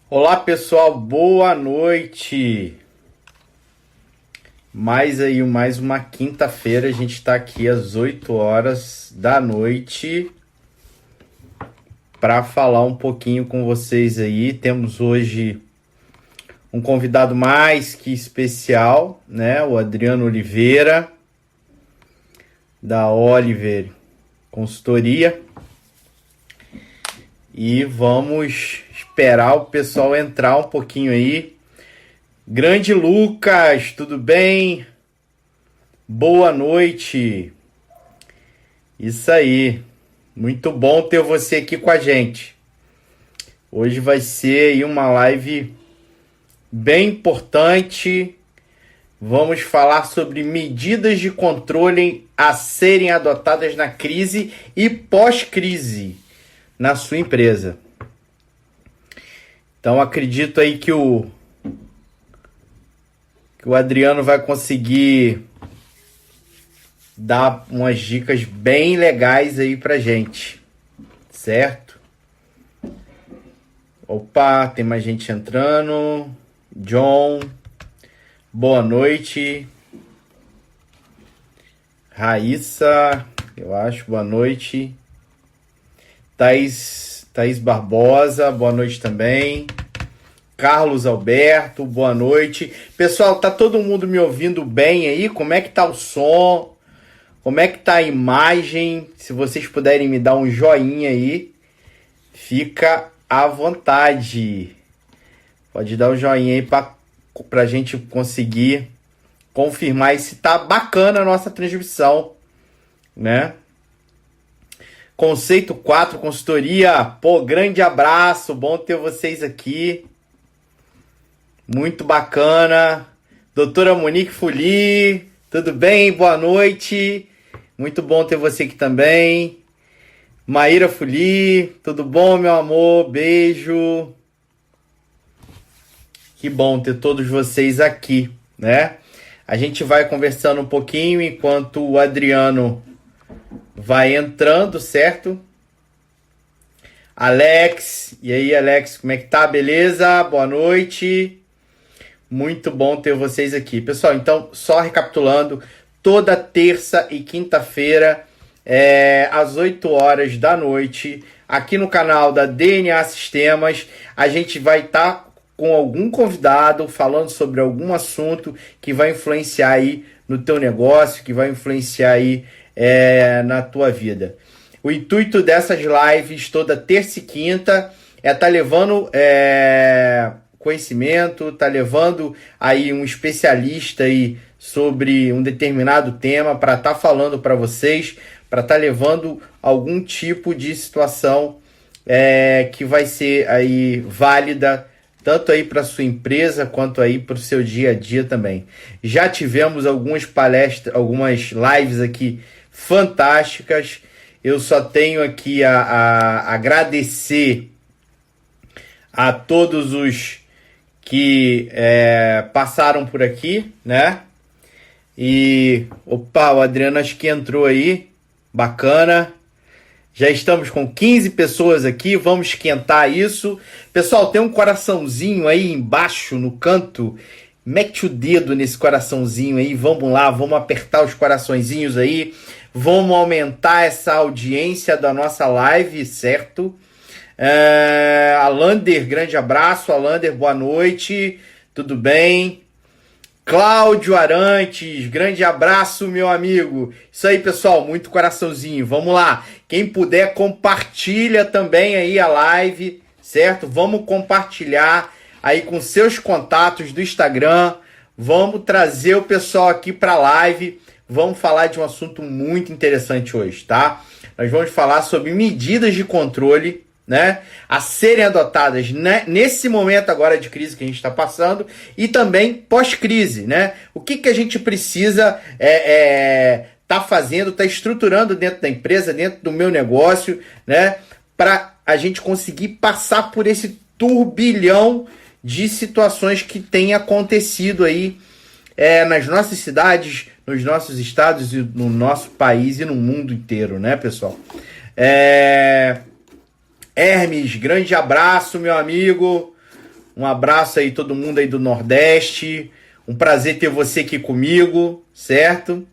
Olá pessoal, boa noite. Mais uma quinta-feira, a gente está aqui às 8 horas da noite para falar um pouquinho com vocês aí. Temos hoje um convidado mais que especial, né? O Adriano Oliveira, da Oliver Consultoria. E vamos esperar o pessoal entrar um pouquinho aí. Grande Lucas, tudo bem? Boa noite. Isso aí. Muito bom ter você aqui com a gente. Hoje vai ser aí uma live bem importante. Vamos falar sobre medidas de controle a serem adotadas na crise e pós-crise na sua empresa. Então acredito aí que o Adriano vai conseguir dar umas dicas bem legais aí pra gente, certo? Opa, tem mais gente entrando. John, boa noite. Raíssa, eu acho, boa noite. Thaís Barbosa, boa noite também. Carlos Alberto, boa noite. Pessoal, tá todo mundo me ouvindo bem aí? Como é que tá o som? Como é que tá a imagem? Se vocês puderem me dar um joinha aí, fica à vontade. Pode dar um joinha aí pra gente conseguir confirmar se tá bacana a nossa transmissão, né? Conceito 4, consultoria. Pô, grande abraço, bom ter vocês aqui. Muito bacana. Doutora Monique Fuli, tudo bem? Boa noite. Muito bom ter você aqui também. Maíra Fuli, tudo bom, meu amor? Beijo. Que bom ter todos vocês aqui, né? A gente vai conversando um pouquinho enquanto o Adriano vai entrando, certo? Alex, e aí, Alex, como é que tá? Beleza? Boa noite. Muito bom ter vocês aqui. Pessoal, então, só recapitulando, toda terça e quinta-feira, às 8 horas da noite, aqui no canal da DNA Sistemas, a gente vai estar com algum convidado falando sobre algum assunto que vai influenciar aí no teu negócio, que vai influenciar aí na tua vida. O intuito dessas lives toda terça e quinta é estar levando conhecimento, tá levando aí um especialista aí sobre um determinado tema para estar falando para vocês, para estar levando algum tipo de situação que vai ser aí válida tanto aí para sua empresa quanto aí para o seu dia a dia também. Já tivemos algumas palestras, algumas lives aqui fantásticas. Eu só tenho aqui a agradecer a todos os que passaram por aqui, né? E, opa, o Adriano acho que entrou aí, bacana. Já estamos com 15 pessoas aqui, vamos esquentar isso. Pessoal, tem um coraçãozinho aí embaixo no canto. Mete o dedo nesse coraçãozinho aí, vamos lá, vamos apertar os coraçõezinhos aí. Vamos aumentar essa audiência da nossa live, certo? Alander, grande abraço. Alander, boa noite, tudo bem? Cláudio Arantes, grande abraço, meu amigo. Isso aí, pessoal, muito coraçãozinho. Vamos lá. Quem puder, compartilha também aí a live, certo? Vamos compartilhar aí com seus contatos do Instagram. Vamos trazer o pessoal aqui para a live. Vamos falar de um assunto muito interessante hoje, tá? Nós vamos falar sobre medidas de controle, né, a serem adotadas, né, nesse momento agora de crise que a gente está passando e também pós-crise, né? O que a gente precisa tá fazendo, tá estruturando dentro da empresa, dentro do meu negócio, né, para a gente conseguir passar por esse turbilhão de situações que tem acontecido aí nas nossas cidades, nos nossos estados e no nosso país e no mundo inteiro, né, pessoal? Hermes, grande abraço, meu amigo. Um abraço aí todo mundo aí do Nordeste. Um prazer ter você aqui comigo, certo?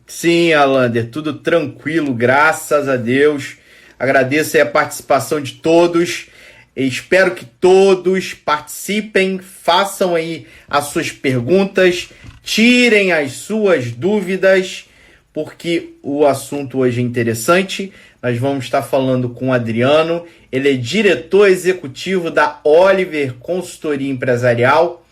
Sim, Alander, tudo tranquilo, graças a Deus. Agradeço aí a participação de todos. Espero que todos participem, façam aí as suas perguntas, tirem as suas dúvidas, porque o assunto hoje é interessante. Nós vamos estar falando com o Adriano, ele é diretor executivo da Oliver Consultoria Empresarial,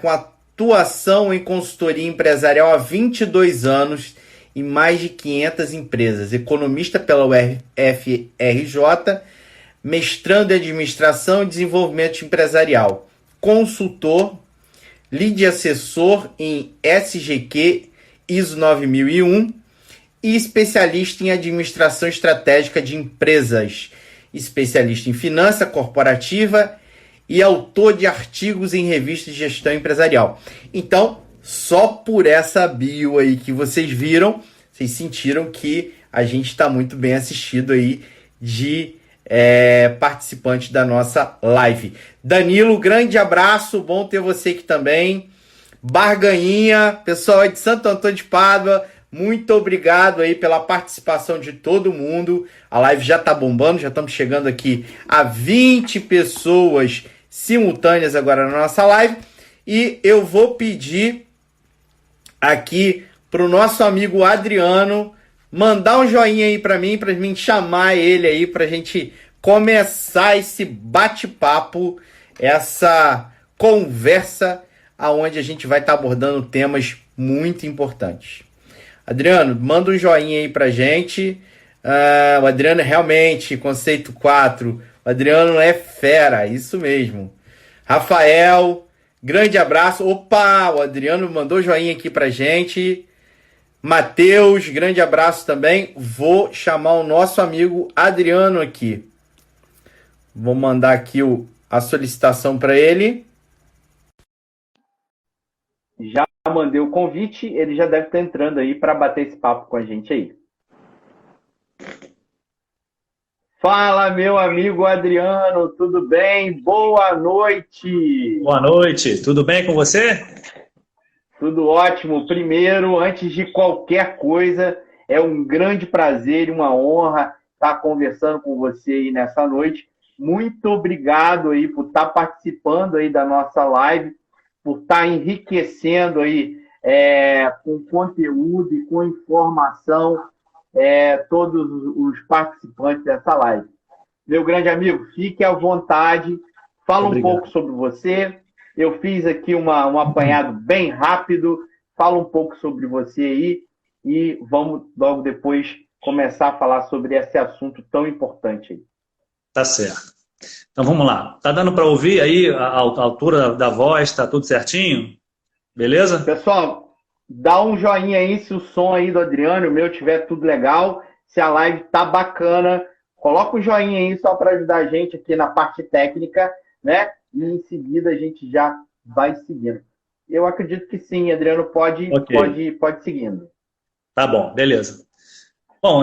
com atuação em consultoria empresarial há 22 anos em mais de 500 empresas, economista pela UFRJ, mestrando em administração e desenvolvimento empresarial, consultor, lead assessor em SGQ ISO 9001 e especialista em administração estratégica de empresas, especialista em finança corporativa e autor de artigos em revistas de gestão empresarial. Então, só por essa bio aí que vocês viram, vocês sentiram que a gente está muito bem assistido aí de participantes da nossa live. Danilo, grande abraço, bom ter você aqui também. Barganhinha, pessoal aí de Santo Antônio de Pádua, muito obrigado aí pela participação de todo mundo. A live já tá bombando, já estamos chegando aqui a 20 pessoas simultâneas agora na nossa live. E eu vou pedir aqui para o nosso amigo Adriano mandar um joinha aí para mim chamar ele aí para a gente começar esse bate-papo, essa conversa aonde a gente vai estar abordando temas muito importantes. Adriano, manda um joinha aí pra gente. O Adriano realmente, conceito 4. O Adriano é fera, isso mesmo. Rafael, grande abraço. Opa, o Adriano mandou joinha aqui pra gente. Matheus, grande abraço também. Vou chamar o nosso amigo Adriano aqui. Vou mandar aqui a solicitação para ele. Já mandei o convite, ele já deve estar entrando aí para bater esse papo com a gente aí. Fala, meu amigo Adriano, tudo bem? Boa noite! Boa noite, tudo bem com você? Tudo ótimo. Primeiro, antes de qualquer coisa, é um grande prazer e uma honra estar conversando com você aí nessa noite. Muito obrigado aí por estar participando aí da nossa live, por estar enriquecendo aí com conteúdo e com informação todos os participantes dessa live. Meu grande amigo, fique à vontade, fala Obrigado. Um pouco sobre você. Eu fiz aqui um apanhado bem rápido, fala um pouco sobre você aí e vamos logo depois começar a falar sobre esse assunto tão importante aí. Tá certo. Então vamos lá. Tá dando para ouvir aí a altura da voz, tá tudo certinho? Beleza? Pessoal, dá um joinha aí se o som aí do Adriano e o meu tiver tudo legal, se a live tá bacana, coloca um joinha aí só para ajudar a gente aqui na parte técnica, né? E em seguida a gente já vai seguindo. Eu acredito que sim, Adriano, pode seguindo. Tá bom, beleza. Bom,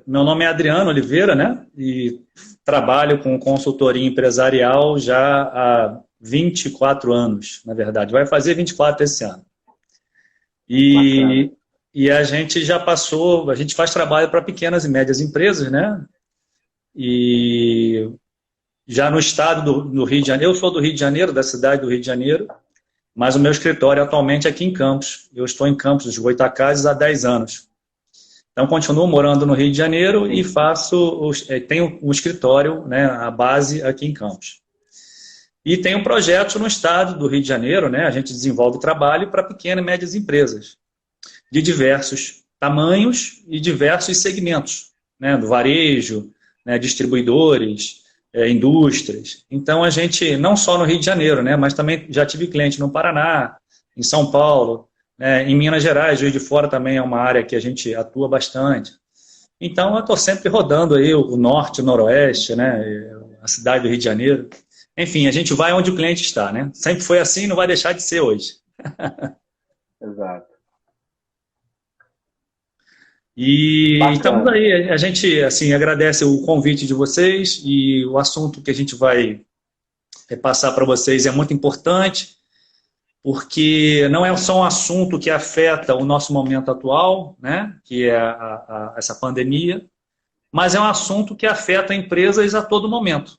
meu nome é Adriano Oliveira, né? E trabalho com consultoria empresarial já há 24 anos, na verdade. Vai fazer 24 esse ano. E a gente já passou, a gente faz trabalho para pequenas e médias empresas, né? E já no estado do Rio de Janeiro, eu sou do Rio de Janeiro, da cidade do Rio de Janeiro, mas o meu escritório atualmente é aqui em Campos. Eu estou em Campos dos Goytacazes há 10 anos. Então, continuo morando no Rio de Janeiro e tenho um escritório, né, a base aqui em Campos. E tenho projetos no estado do Rio de Janeiro, né, a gente desenvolve trabalho para pequenas e médias empresas, de diversos tamanhos e diversos segmentos, né, do varejo, né, distribuidores, indústrias. Então, a gente, não só no Rio de Janeiro, né, mas também já tive cliente no Paraná, em São Paulo, em Minas Gerais, Juiz de Fora também é uma área que a gente atua bastante. Então, eu estou sempre rodando aí o norte, o noroeste, né, a cidade do Rio de Janeiro. Enfim, a gente vai onde o cliente está, né? Sempre foi assim, não vai deixar de ser hoje. Exato. E estamos Bacana. aí, a gente assim, agradece o convite de vocês e o assunto que a gente vai passar para vocês é muito importante, porque não é só um assunto que afeta o nosso momento atual, né, que é essa pandemia, mas é um assunto que afeta empresas a todo momento.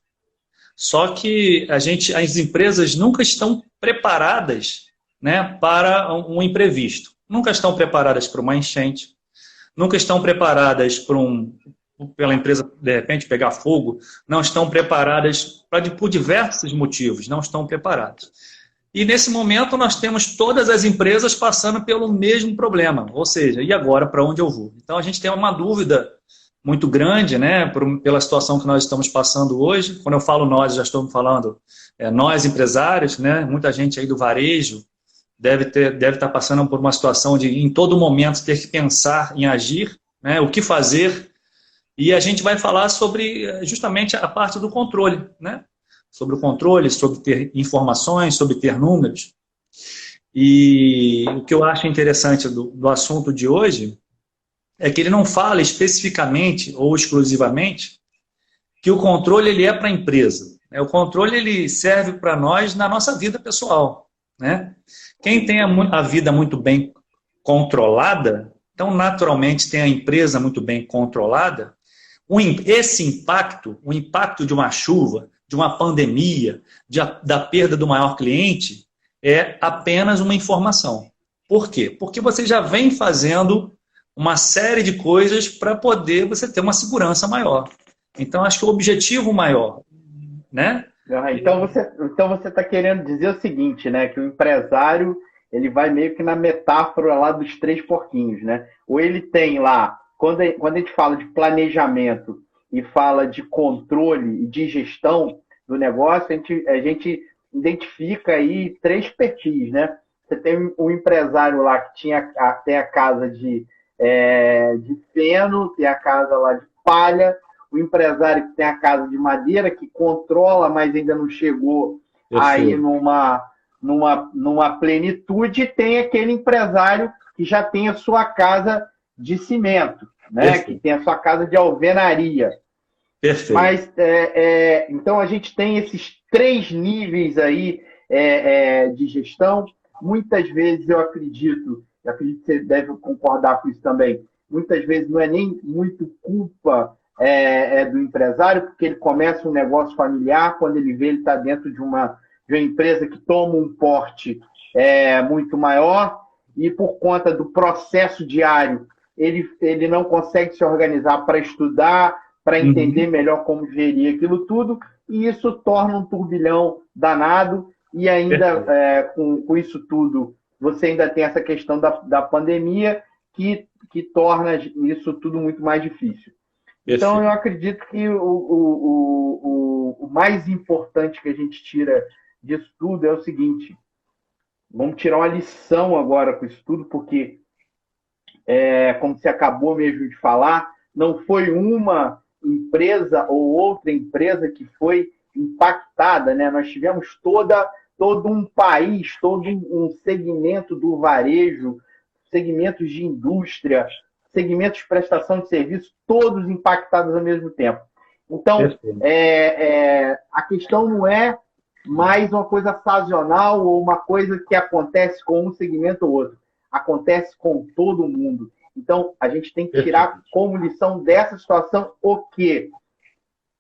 Só que as empresas nunca estão preparadas, né, para um imprevisto. Nunca estão preparadas para uma enchente, nunca estão preparadas pela empresa, de repente, pegar fogo, não estão preparadas por diversos motivos, não estão preparadas. E nesse momento nós temos todas as empresas passando pelo mesmo problema, ou seja, e agora para onde eu vou? Então a gente tem uma dúvida muito grande, né, pela situação que nós estamos passando hoje. Quando eu falo nós, já estou falando nós empresários, né, muita gente aí do varejo deve estar passando por uma situação de em todo momento ter que pensar em agir, né, o que fazer. E a gente vai falar sobre justamente a parte do controle, né? Sobre o controle, sobre ter informações, sobre ter números. E o que eu acho interessante do assunto de hoje é que ele não fala especificamente ou exclusivamente que o controle ele é para a empresa. O controle ele serve para nós na nossa vida pessoal, né? Quem tem a vida muito bem controlada, então naturalmente tem a empresa muito bem controlada, esse impacto, o impacto de uma chuva, de uma pandemia, da perda do maior cliente, é apenas uma informação. Por quê? Porque você já vem fazendo uma série de coisas para poder você ter uma segurança maior. Então, acho que o objetivo maior, né? Então você está querendo dizer o seguinte, né? Que o empresário ele vai meio que na metáfora lá dos três porquinhos, né? Ou ele tem lá, quando a gente fala de planejamento e fala de controle e de gestão do negócio, a gente identifica aí três perfis, né? Você tem um empresário lá que tem a casa de feno, tem a casa lá de palha, o empresário que tem a casa de madeira, que controla, mas ainda não chegou aí numa plenitude, tem aquele empresário que já tem a sua casa de cimento, né? Que tem a sua casa de alvenaria. Perfeito. Mas, então, a gente tem esses três níveis aí de gestão. Muitas vezes eu acredito que você deve concordar com isso também, muitas vezes não é nem muito culpa do empresário, porque ele começa um negócio familiar, quando ele vê, ele está dentro de uma empresa que toma um porte muito maior, e por conta do processo diário, ele não consegue se organizar para estudar, para entender melhor como gerir aquilo tudo, e isso torna um turbilhão danado, e ainda com isso tudo, você ainda tem essa questão da pandemia que torna isso tudo muito mais difícil. Então, eu acredito que o mais importante que a gente tira disso tudo é o seguinte: vamos tirar uma lição agora com isso tudo, porque, como você acabou mesmo de falar, não foi uma empresa ou outra empresa que foi impactada, né? Nós tivemos todo um país, todo um segmento do varejo, segmentos de indústria, segmentos de prestação de serviço, todos impactados ao mesmo tempo. Então, a questão não é mais uma coisa sazonal ou uma coisa que acontece com um segmento ou outro. Acontece com todo mundo. Então, a gente tem que tirar como lição dessa situação o quê?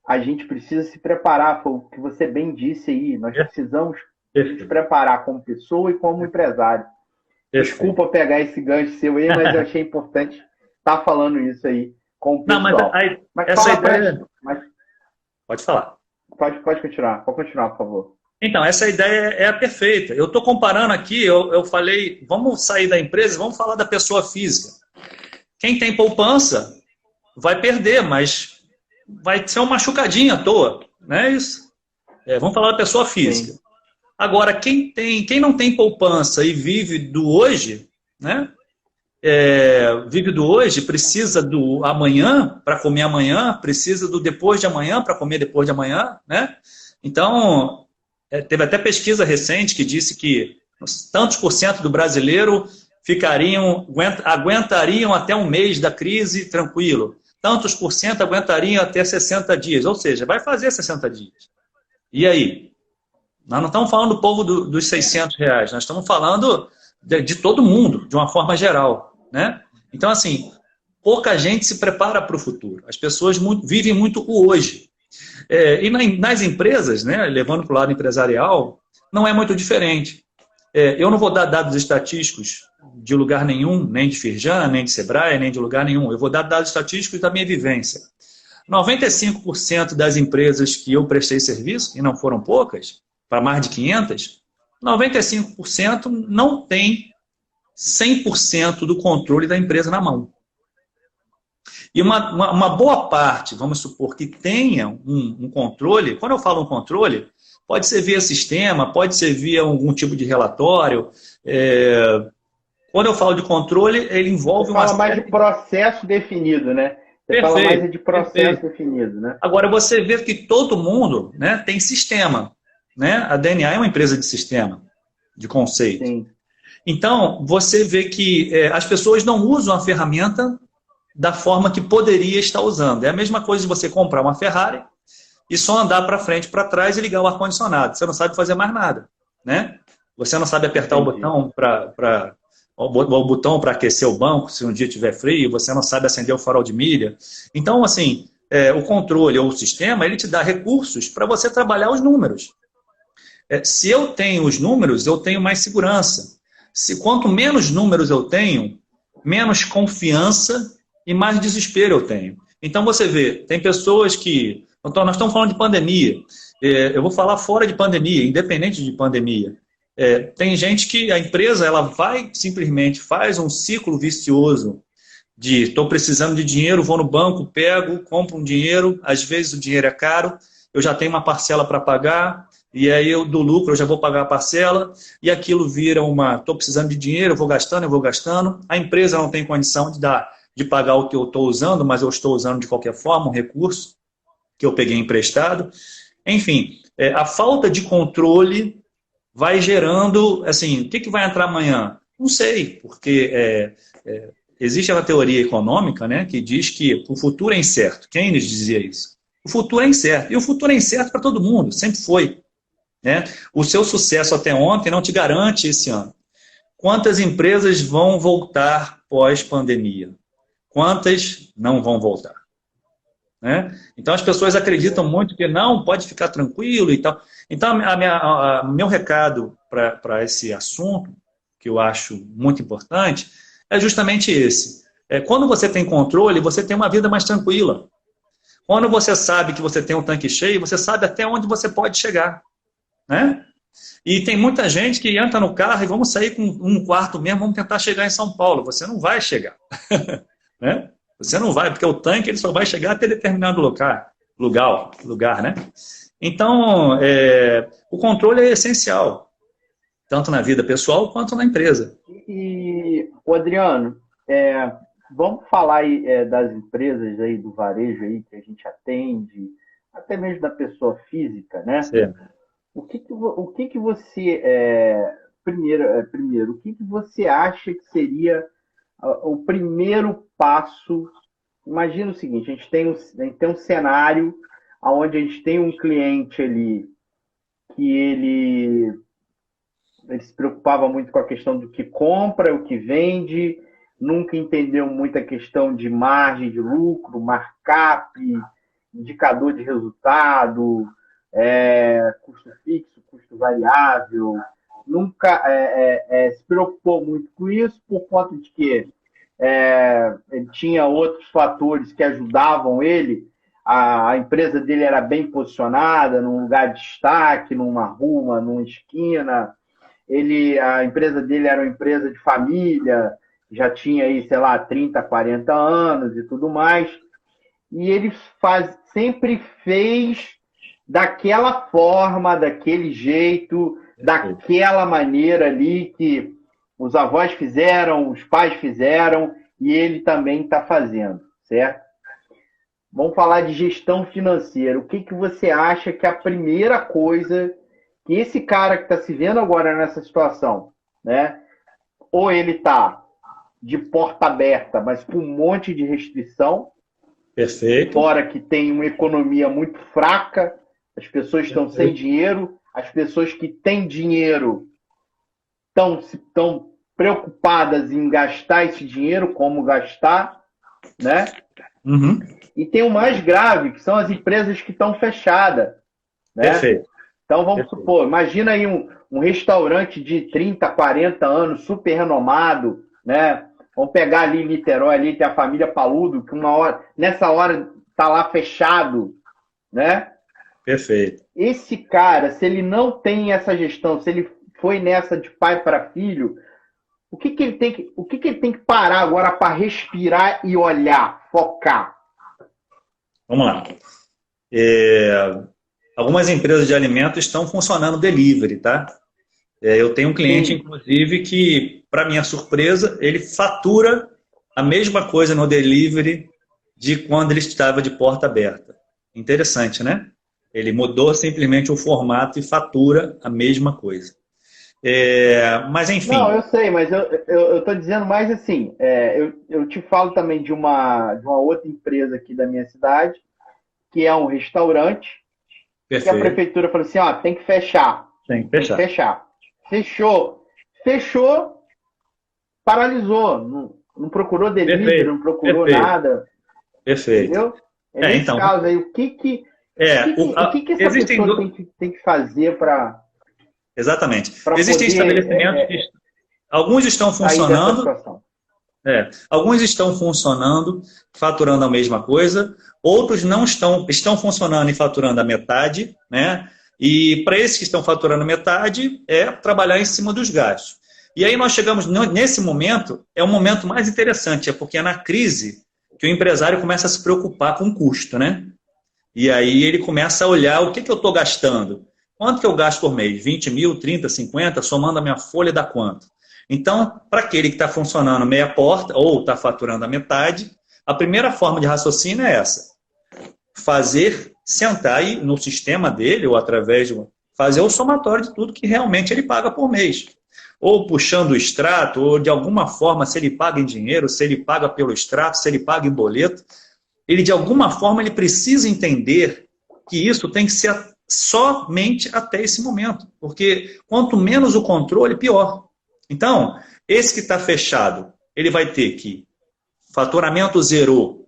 A gente precisa se preparar, foi o que você bem disse aí. Nós precisamos se preparar como pessoa e como empresário. Desculpa pegar esse gancho seu aí, mas eu achei importante estar falando isso aí com o pessoal. Não, mas essa ideia... Pode falar. Pode continuar, por favor. Então, essa ideia é a perfeita. Eu estou comparando aqui, eu falei, vamos sair da empresa, vamos falar da pessoa física. Quem tem poupança vai perder, mas vai ser uma machucadinha à toa, não é isso? Vamos falar da pessoa física. Sim. Agora, quem não tem poupança e vive do hoje, né? Vive do hoje, precisa do amanhã para comer amanhã, precisa do depois de amanhã para comer depois de amanhã, né? Então, teve até pesquisa recente que disse que tantos por cento do brasileiro aguentariam até um mês da crise tranquilo. Tantos por cento aguentariam até 60 dias. Ou seja, vai fazer 60 dias. E aí? Nós não estamos falando do povo dos R$ 600, nós estamos falando de todo mundo, de uma forma geral, né? Então, assim, pouca gente se prepara para o futuro. As pessoas vivem muito o hoje. E nas empresas, né, levando para o lado empresarial, não é muito diferente. Eu não vou dar dados estatísticos de lugar nenhum, nem de Firjan, nem de Sebrae, nem de lugar nenhum. Eu vou dar dados estatísticos da minha vivência. 95% das empresas que eu prestei serviço, e não foram poucas, para mais de 500, 95% não tem 100% do controle da empresa na mão. E uma boa parte, vamos supor, que tenha um controle, quando eu falo um controle, pode ser via sistema, pode ser via algum tipo de relatório. Quando eu falo de controle, ele envolve uma... Você fala mais de processo definido, né? Você fala mais de processo definido, né? Agora, você vê que todo mundo, né, tem sistema. Né? A DNA é uma empresa de sistema, de conceito. Sim. Então, você vê que as pessoas não usam a ferramenta da forma que poderia estar usando. É a mesma coisa de você comprar uma Ferrari e só andar para frente, para trás e ligar o ar-condicionado. Você não sabe fazer mais nada. Né? Você não sabe apertar o botão o botão para aquecer o banco se um dia tiver frio, você não sabe acender o farol de milha. Então, assim, o controle ou o sistema, ele te dá recursos para você trabalhar os números. Se eu tenho os números, eu tenho mais segurança. Quanto menos números eu tenho, menos confiança e mais desespero eu tenho. Então você vê, tem pessoas que... Então, nós estamos falando de pandemia. Eu vou falar fora de pandemia, independente de pandemia. Tem gente que a empresa ela vai simplesmente, faz um ciclo vicioso de estou precisando de dinheiro, vou no banco, pego, compro um dinheiro, às vezes o dinheiro é caro, eu já tenho uma parcela para pagar, e aí do lucro eu já vou pagar a parcela, e aquilo vira estou precisando de dinheiro, eu vou gastando, a empresa não tem condição de pagar o que eu estou usando, mas eu estou usando de qualquer forma um recurso que eu peguei emprestado. Enfim, a falta de controle vai gerando, assim, o que vai entrar amanhã? Não sei, porque existe uma teoria econômica, né, que diz que o futuro é incerto. Keynes dizia isso. O futuro é incerto. E o futuro é incerto para todo mundo, sempre foi. Né? O seu sucesso até ontem não te garante esse ano. Quantas empresas vão voltar pós-pandemia? Quantas não vão voltar? Né? Então as pessoas acreditam muito que não, pode ficar tranquilo e tal. Então meu recado para esse assunto, que eu acho muito importante, é justamente esse. Quando você tem controle, você tem uma vida mais tranquila. Quando você sabe que você tem um tanque cheio, você sabe até onde você pode chegar. Né? E tem muita gente que entra no carro e vamos sair com um quarto mesmo, vamos tentar chegar em São Paulo. Você não vai chegar. Né? Você não vai, porque o tanque ele só vai chegar até determinado lugar, né? Então, o controle é essencial, tanto na vida pessoal quanto na empresa. E, Adriano, vamos falar aí, das empresas aí do varejo aí que a gente atende, até mesmo da pessoa física, né? Certo. O que você primeiro, o que você acha que seria o primeiro passo? Imagina o seguinte, a gente tem um cenário onde a gente tem um cliente ali que ele se preocupava muito com a questão do que compra, o que vende, nunca entendeu muito a questão de margem de lucro, markup, indicador de resultado, custo fixo, custo variável, nunca se preocupou muito com isso por conta de que ele tinha outros fatores que ajudavam ele, a empresa dele era bem posicionada, num lugar de destaque, numa rua, numa esquina, a empresa dele era uma empresa de família, já tinha aí, sei lá, 30, 40 anos e tudo mais, e ele sempre fez daquela forma, daquele jeito, daquela maneira ali que os avós fizeram, os pais fizeram e ele também está fazendo, certo? Vamos falar de gestão financeira. O que você acha que é a primeira coisa que esse cara que está se vendo agora nessa situação, né? ou ele está de porta aberta, mas com um monte de restrição. Perfeito. Fora que tem uma economia muito fraca, as pessoas estão sem dinheiro, as pessoas que têm dinheiro estão preocupadas em gastar esse dinheiro, como gastar, né? Uhum. E tem o mais grave, que são as empresas que estão fechadas, né? Perfeito. Então vamos supor, imagina aí um restaurante de 30, 40 anos, super renomado, né? Vamos pegar ali em Niterói, ali tem a família Paludo, que nessa hora tá lá fechado, né? Perfeito. Esse cara, se ele não tem essa gestão, se ele foi nessa de pai para filho, o que ele tem que parar agora para respirar e olhar, focar? Vamos lá. Algumas empresas de alimentos estão funcionando delivery, tá? Eu tenho um cliente, inclusive, que, para minha surpresa, ele fatura a mesma coisa no delivery de quando ele estava de porta aberta. Interessante, né? Ele mudou simplesmente o formato e fatura a mesma coisa. Mas, enfim... Não, eu sei, mas eu estou dizendo mais assim, eu te falo também de uma outra empresa aqui da minha cidade, que é um restaurante, Perfeito. que a prefeitura falou assim, ó, tem que fechar. Tem que fechar. Fechou, paralisou, não procurou delivery, Perfeito. não procurou Perfeito. nada. Perfeito. Entendeu? Nesse então, caso aí, o que essa pessoa tem que fazer para... Exatamente. Existem estabelecimentos que alguns estão funcionando, alguns estão funcionando, faturando a mesma coisa, outros não estão funcionando e faturando a metade, né? E para esses que estão faturando metade, é trabalhar em cima dos gastos. E aí nós chegamos, nesse momento, é o momento mais interessante, é porque é na crise que o empresário começa a se preocupar com o custo, né? E aí ele começa a olhar o que eu estou gastando. Quanto que eu gasto por mês? 20 mil, 30, 50, somando a minha folha dá quanto? Então, para aquele que está funcionando meia porta ou está faturando a metade, a primeira forma de raciocínio é essa. Sentar aí no sistema dele, ou através de fazer o somatório de tudo que realmente ele paga por mês. Ou puxando o extrato, ou de alguma forma, se ele paga em dinheiro, se ele paga pelo extrato, se ele paga em boleto, ele de alguma forma ele precisa entender que isso tem que ser somente até esse momento. Porque quanto menos o controle, pior. Então, esse que está fechado, ele vai ter que, faturamento zerou,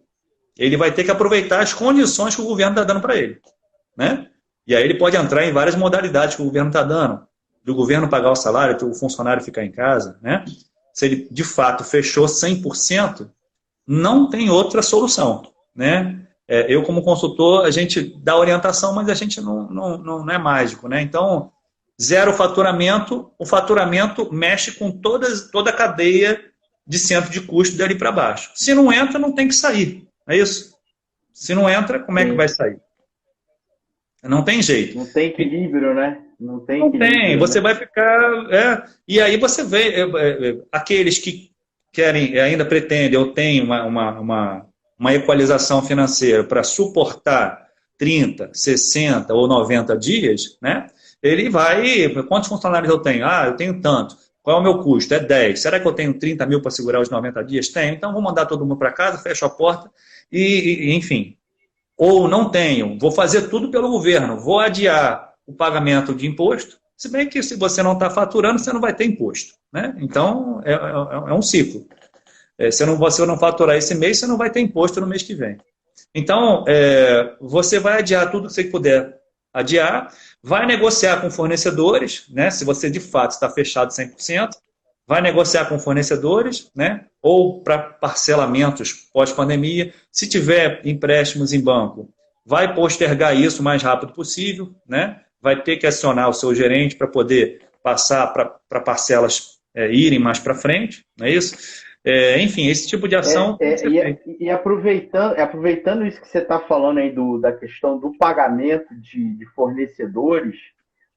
ele vai ter que aproveitar as condições que o governo está dando para ele. Né? E aí ele pode entrar em várias modalidades que o governo está dando. Do governo pagar o salário, do funcionário ficar em casa. Né? Se ele, de fato, fechou 100%, não tem outra solução. Né? Eu, como consultor, a gente dá orientação, mas a gente não é mágico. Né? Então, zero faturamento, o faturamento mexe com toda a cadeia de centro de custo dali para baixo. Se não entra, não tem que sair. É isso? Se não entra, como é que vai sair? Não tem jeito. Não tem equilíbrio, né? Não tem. Você vai ficar... E aí você vê aqueles que querem, ainda pretendem, ou têm uma equalização financeira para suportar 30, 60 ou 90 dias, né? Ele vai... Quantos funcionários eu tenho? Eu tenho tanto. Qual é o meu custo? É 10. Será que eu tenho 30 mil para segurar os 90 dias? Tenho. Então vou mandar todo mundo para casa, fecho a porta enfim. Ou não tenho, vou fazer tudo pelo governo, vou adiar o pagamento de imposto, se bem que se você não está faturando, você não vai ter imposto. Né? Então, é um ciclo. Se você não faturar esse mês, você não vai ter imposto no mês que vem. Então, você vai adiar tudo que você puder adiar, vai negociar com fornecedores, né? Se você de fato está fechado 100%, vai negociar com fornecedores, né? Ou para parcelamentos pós-pandemia. Se tiver empréstimos em banco, vai postergar isso o mais rápido possível, né? Vai ter que acionar o seu gerente para poder passar para parcelas irem mais para frente, não é isso? Enfim, esse tipo de ação... E aproveitando isso que você está falando aí da questão do pagamento de fornecedores,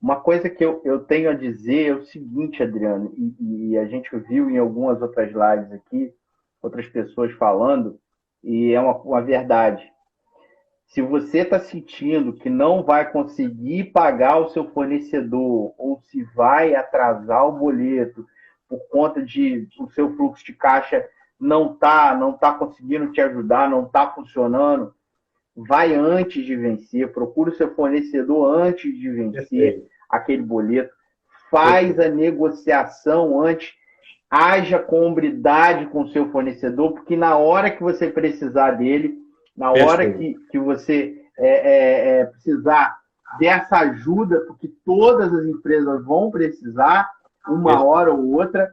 uma coisa que eu tenho a dizer é o seguinte, Adriano, e a gente viu em algumas outras lives aqui, outras pessoas falando, e é uma verdade. Se você está sentindo que não vai conseguir pagar o seu fornecedor, ou se vai atrasar o boleto, por conta de o seu fluxo de caixa não tá conseguindo te ajudar, não está funcionando, vai antes de vencer, procura o seu fornecedor antes de vencer aquele boleto, faz a negociação antes, haja com hombridade com o seu fornecedor, porque na hora que você precisar dele, na hora que você precisar dessa ajuda, porque todas as empresas vão precisar, uma hora ou outra,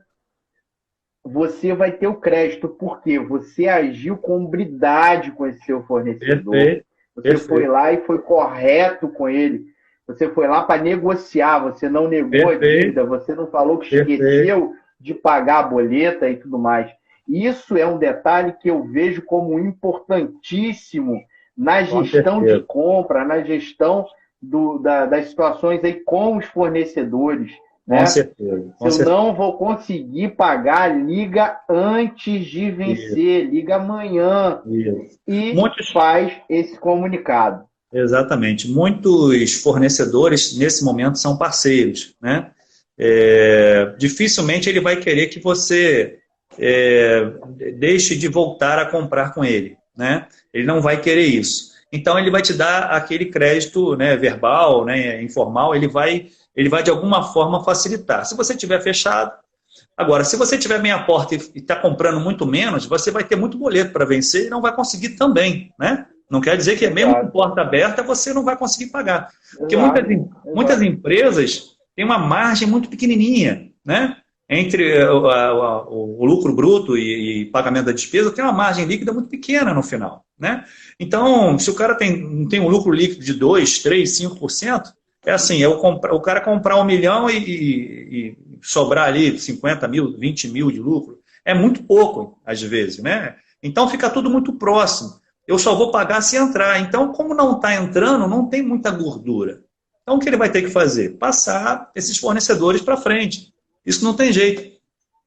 você vai ter o crédito, porque você agiu com hombridade com esse seu fornecedor. Você foi lá e foi correto com ele. Você foi lá para negociar, você não negou a dívida, você não falou que esqueceu de pagar a boleta e tudo mais. Isso é um detalhe que eu vejo como importantíssimo na gestão de compra, na gestão das situações aí com os fornecedores. Né? Com certeza. Se eu não vou conseguir pagar, liga antes de vencer, liga amanhã e faz esse comunicado. Exatamente. Muitos fornecedores, nesse momento, são parceiros. Né? Dificilmente ele vai querer que você deixe de voltar a comprar com ele. Né? Ele não vai querer isso. Então, ele vai te dar aquele crédito, né, verbal, né, informal, ele vai de alguma forma facilitar. Se você tiver fechado, agora, se você tiver meia porta e está comprando muito menos, você vai ter muito boleto para vencer e não vai conseguir também, né? Não quer dizer que mesmo com porta aberta você não vai conseguir pagar. Porque muitas empresas têm uma margem muito pequenininha, né? Entre o lucro bruto e pagamento da despesa, tem uma margem líquida muito pequena no final, né? Então, se o cara tem um lucro líquido de 2%, 3%, 5%, é assim, o cara comprar 1 milhão e sobrar ali 50 mil, 20 mil de lucro, é muito pouco, às vezes, né? Então fica tudo muito próximo. Eu só vou pagar se entrar. Então, como não está entrando, não tem muita gordura. Então, o que ele vai ter que fazer? Passar esses fornecedores para frente. Isso não tem jeito.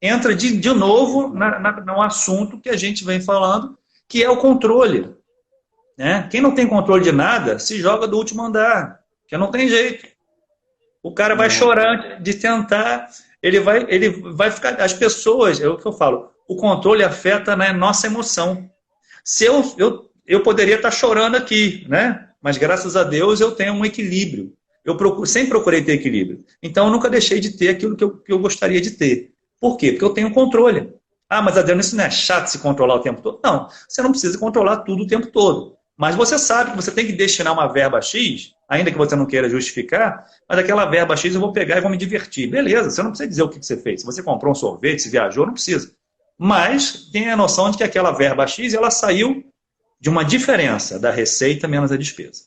Entra de novo no assunto que a gente vem falando, que é o controle. Né? Quem não tem controle de nada, se joga do último andar. Que não tem jeito. O cara vai chorar de tentar, ele vai ficar. As pessoas, é o que eu falo, o controle afeta, né, nossa emoção. Se eu poderia estar chorando aqui, né? Mas graças a Deus eu tenho um equilíbrio. Sempre procurei ter equilíbrio. Então eu nunca deixei de ter aquilo que eu gostaria de ter. Por quê? Porque eu tenho controle. Ah, mas Adriano, isso não é chato se controlar o tempo todo? Não, você não precisa controlar tudo o tempo todo. Mas você sabe que você tem que destinar uma verba X, ainda que você não queira justificar, mas aquela verba X eu vou pegar e vou me divertir. Beleza, você não precisa dizer o que você fez. Se você comprou um sorvete, se viajou, não precisa. Mas tem a noção de que aquela verba X ela saiu de uma diferença da receita menos a despesa.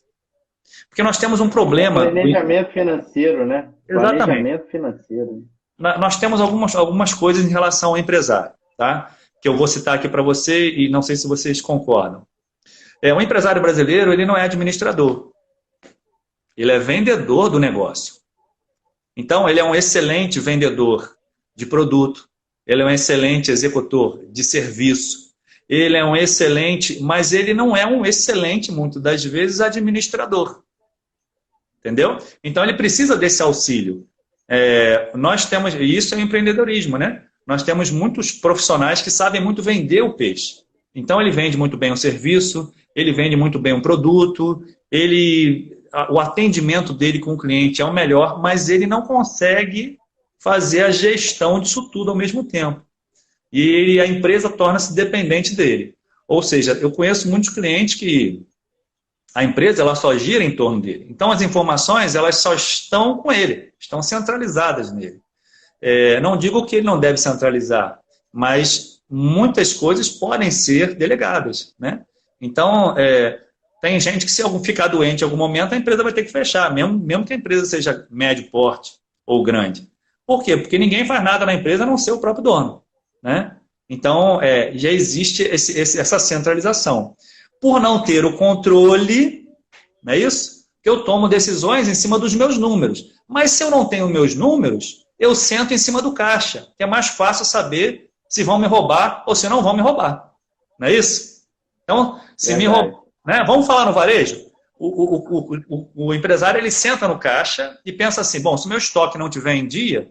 Porque nós temos um problema... Planejamento financeiro, né? Exatamente. Planejamento financeiro. Nós temos algumas coisas em relação ao empresário, tá? Que eu vou citar aqui para você e não sei se vocês concordam. O empresário brasileiro, ele não é administrador. Ele é vendedor do negócio. Então, ele é um excelente vendedor de produto. Ele é um excelente executor de serviço. Ele é um excelente, mas ele não é um excelente, muitas das vezes, administrador. Entendeu? Então, ele precisa desse auxílio. Nós temos, e isso é empreendedorismo, né? Nós temos muitos profissionais que sabem muito vender o peixe. Então, ele vende muito bem o serviço, ele vende muito bem o produto, o atendimento dele com o cliente é o melhor, mas ele não consegue fazer a gestão disso tudo ao mesmo tempo. E a empresa torna-se dependente dele. Ou seja, eu conheço muitos clientes que a empresa ela só gira em torno dele. Então, as informações elas só estão com ele, estão centralizadas nele. Não digo que ele não deve centralizar, mas muitas coisas podem ser delegadas, né? Então, tem gente que se ficar doente em algum momento, a empresa vai ter que fechar, mesmo que a empresa seja médio porte ou grande. Por quê? Porque ninguém faz nada na empresa a não ser o próprio dono, né? Então, já existe essa centralização. Por não ter o controle, não é isso? Que eu tomo decisões em cima dos meus números. Mas se eu não tenho meus números, eu sento em cima do caixa, que é mais fácil saber se vão me roubar ou se não vão me roubar. Não é isso? Então, se me roubam, né? Vamos falar no varejo? O empresário ele senta no caixa e pensa assim, bom, se o meu estoque não estiver em dia,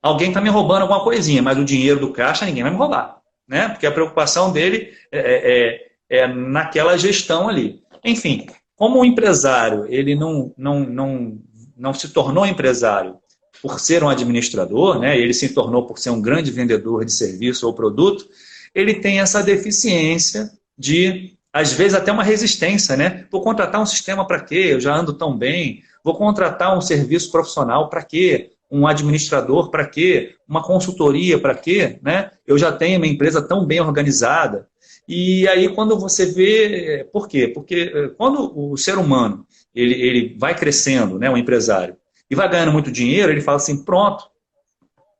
alguém está me roubando alguma coisinha, mas o dinheiro do caixa ninguém vai me roubar, né? Porque a preocupação dele é naquela gestão ali. Enfim, como o empresário ele não se tornou empresário por ser um administrador, né? Ele se tornou por ser um grande vendedor de serviço ou produto, ele tem essa deficiência de, às vezes, até uma resistência, né? Vou contratar um sistema para quê? Eu já ando tão bem. Vou contratar um serviço profissional para quê? Um administrador para quê? Uma consultoria para quê? Né? Eu já tenho uma empresa tão bem organizada. E aí, quando você vê... Por quê? Porque quando o ser humano ele vai crescendo, né, o empresário, e vai ganhando muito dinheiro, ele fala assim, pronto,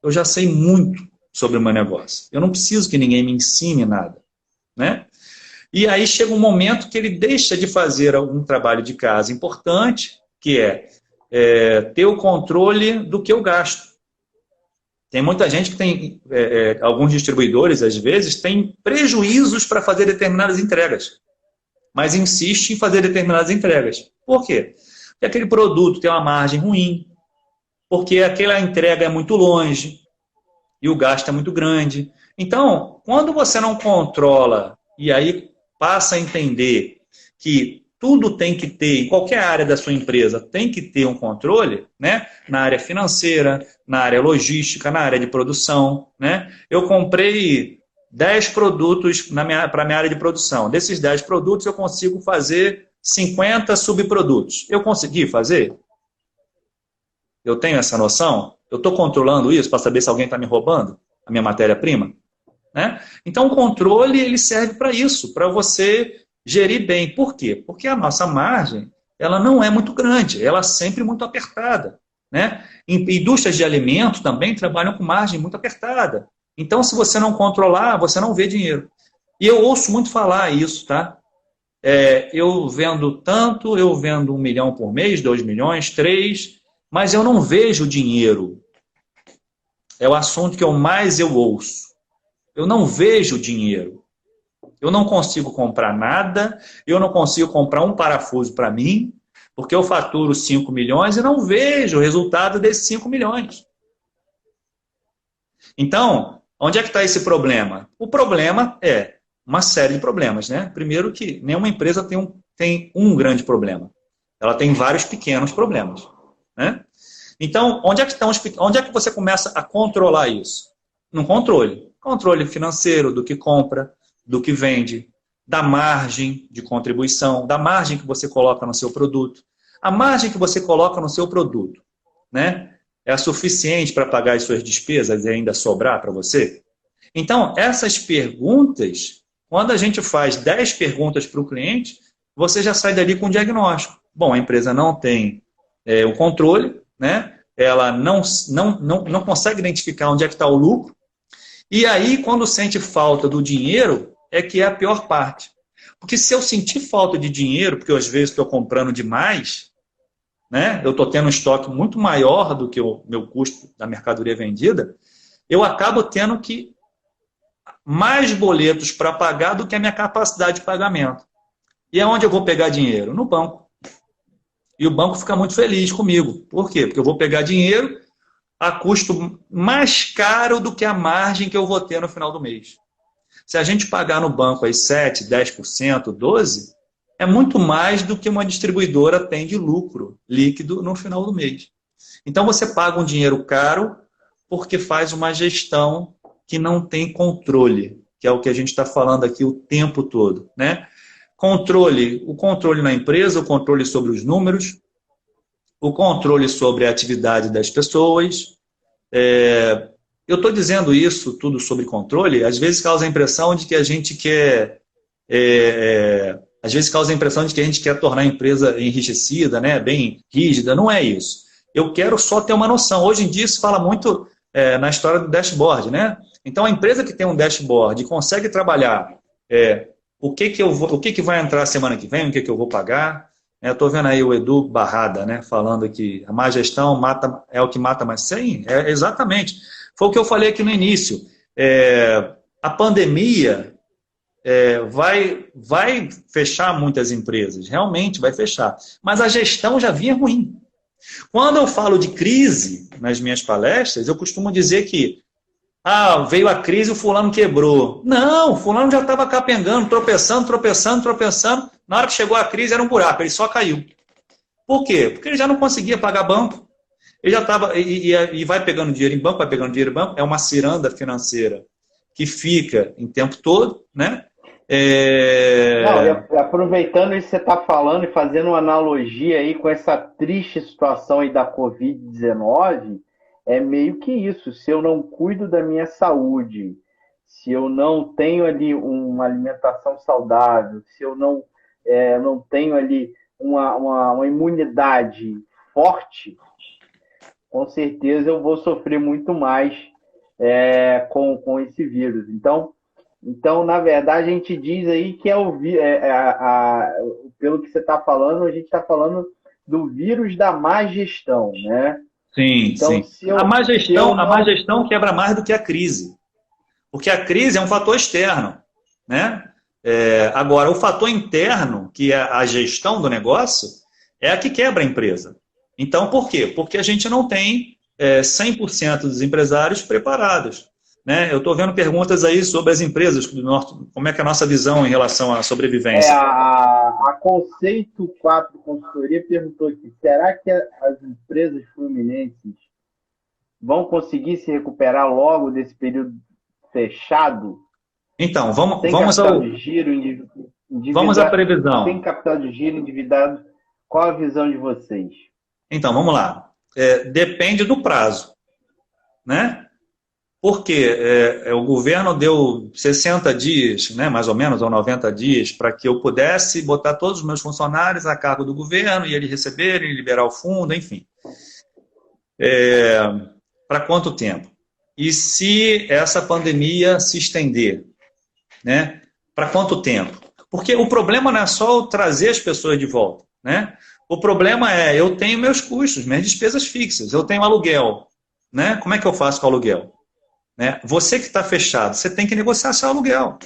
eu já sei muito sobre o meu negócio. Eu não preciso que ninguém me ensine nada. Né? E aí chega um momento que ele deixa de fazer algum trabalho de casa importante, que é ter o controle do que eu gasto. Tem muita gente que tem, alguns distribuidores, às vezes, têm prejuízos para fazer determinadas entregas, mas insiste em fazer determinadas entregas. Por quê? Porque aquele produto tem uma margem ruim, porque aquela entrega é muito longe e o gasto é muito grande. Então, quando você não controla e aí passa a entender que tudo tem que ter, em qualquer área da sua empresa, tem que ter um controle, né? Na área financeira, na área logística, na área de produção. Né? Eu comprei 10 produtos para a minha área de produção. Desses 10 produtos, eu consigo fazer 50 subprodutos. Eu consegui fazer? Eu tenho essa noção? Eu estou controlando isso para saber se alguém está me roubando a minha matéria-prima? Né? Então, o controle ele serve para isso, para você gerir bem. Por quê? Porque a nossa margem ela não é muito grande, ela é sempre muito apertada. Né? Indústrias de alimentos também trabalham com margem muito apertada. Então, se você não controlar, você não vê dinheiro. E eu ouço muito falar isso, tá? Eu vendo tanto, eu vendo 1 milhão por mês, 2 milhões, 3, mas eu não vejo dinheiro. É o assunto que eu mais ouço. Eu não vejo dinheiro. Eu não consigo comprar nada, eu não consigo comprar um parafuso para mim, porque eu faturo 5 milhões e não vejo o resultado desses 5 milhões. Então, onde é que está esse problema? O problema é uma série de problemas. Né? Primeiro que nenhuma empresa tem um grande problema. Ela tem vários pequenos problemas. Né? Então, onde é que você começa a controlar isso? No controle. Controle financeiro do que compra, do que vende, da margem de contribuição, da margem que você coloca no seu produto. A margem que você coloca no seu produto, né, é suficiente para pagar as suas despesas e ainda sobrar para você? Então, essas perguntas, quando a gente faz 10 perguntas para o cliente, você já sai dali com um diagnóstico. Bom, a empresa não tem o controle, né? Ela não consegue identificar onde é que está o lucro, e aí, quando sente falta do dinheiro, é que é a pior parte. Porque se eu sentir falta de dinheiro, porque eu, às vezes estou comprando demais, né? Eu estou tendo um estoque muito maior do que o meu custo da mercadoria vendida, eu acabo tendo mais boletos para pagar do que a minha capacidade de pagamento. E aonde eu vou pegar dinheiro? No banco. E o banco fica muito feliz comigo. Por quê? Porque eu vou pegar dinheiro a custo mais caro do que a margem que eu vou ter no final do mês. Se a gente pagar no banco aí 7%, 10%, 12%, é muito mais do que uma distribuidora tem de lucro líquido no final do mês. Então você paga um dinheiro caro porque faz uma gestão que não tem controle, que é o que a gente está falando aqui o tempo todo. Né? O controle na empresa, o controle sobre os números, o controle sobre a atividade das pessoas. Eu estou dizendo isso tudo sobre controle, às vezes causa a impressão de que a gente quer... às vezes causa a impressão de que a gente quer tornar a empresa enrijecida, né, bem rígida. Não é isso. Eu quero só ter uma noção. Hoje em dia se fala muito na história do dashboard. Né? Então a empresa que tem um dashboard e consegue trabalhar o que vai entrar semana que vem, o que eu vou pagar. Eu estou vendo aí o Edu Barrada, né, falando que a má gestão é o que mata mais. Sim, exatamente. Foi o que eu falei aqui no início. A pandemia vai fechar muitas empresas, realmente vai fechar. Mas a gestão já vinha ruim. Quando eu falo de crise nas minhas palestras, eu costumo dizer que veio a crise e o fulano quebrou. Não, o fulano já estava capengando, tropeçando, tropeçando, tropeçando. Na hora que chegou a crise era um buraco, ele só caiu. Por quê? Porque ele já não conseguia pagar banco. Ele já estava, e vai pegando dinheiro em banco, vai pegando dinheiro em banco, é uma ciranda financeira que fica em tempo todo, né? Não, aproveitando isso que você está falando e fazendo uma analogia aí com essa triste situação aí da Covid-19, é meio que isso. Se eu não cuido da minha saúde, se eu não tenho ali uma alimentação saudável, se eu não tenho ali uma imunidade forte, com certeza eu vou sofrer muito mais com esse vírus. Então, na verdade, a gente diz aí que pelo que você está falando, a gente está falando do vírus da má gestão, né? Sim, então, sim. A má gestão quebra mais do que a crise. Porque a crise é um fator externo, né? Agora, o fator interno, que é a gestão do negócio, é a que quebra a empresa. Então, por quê? Porque a gente não tem 100% dos empresários preparados. Né? Eu estou vendo perguntas aí sobre as empresas, como é que é a nossa visão em relação à sobrevivência. A Conceito 4 Consultoria perguntou aqui, será que as empresas fluminenses vão conseguir se recuperar logo desse período fechado? Então, vamos à previsão. Tem capital de giro endividado, qual a visão de vocês? Então, vamos lá. Depende do prazo, né? Porque o governo deu 60 dias, né, mais ou menos, ou 90 dias, para que eu pudesse botar todos os meus funcionários a cargo do governo e eles receberem, liberar o fundo, enfim. Para quanto tempo? E se essa pandemia se estender? Né? Para quanto tempo? Porque o problema não é só trazer as pessoas de volta. Né? O problema eu tenho meus custos, minhas despesas fixas, eu tenho aluguel. Né? Como é que eu faço com o aluguel? Né? Você que está fechado, você tem que negociar seu aluguel.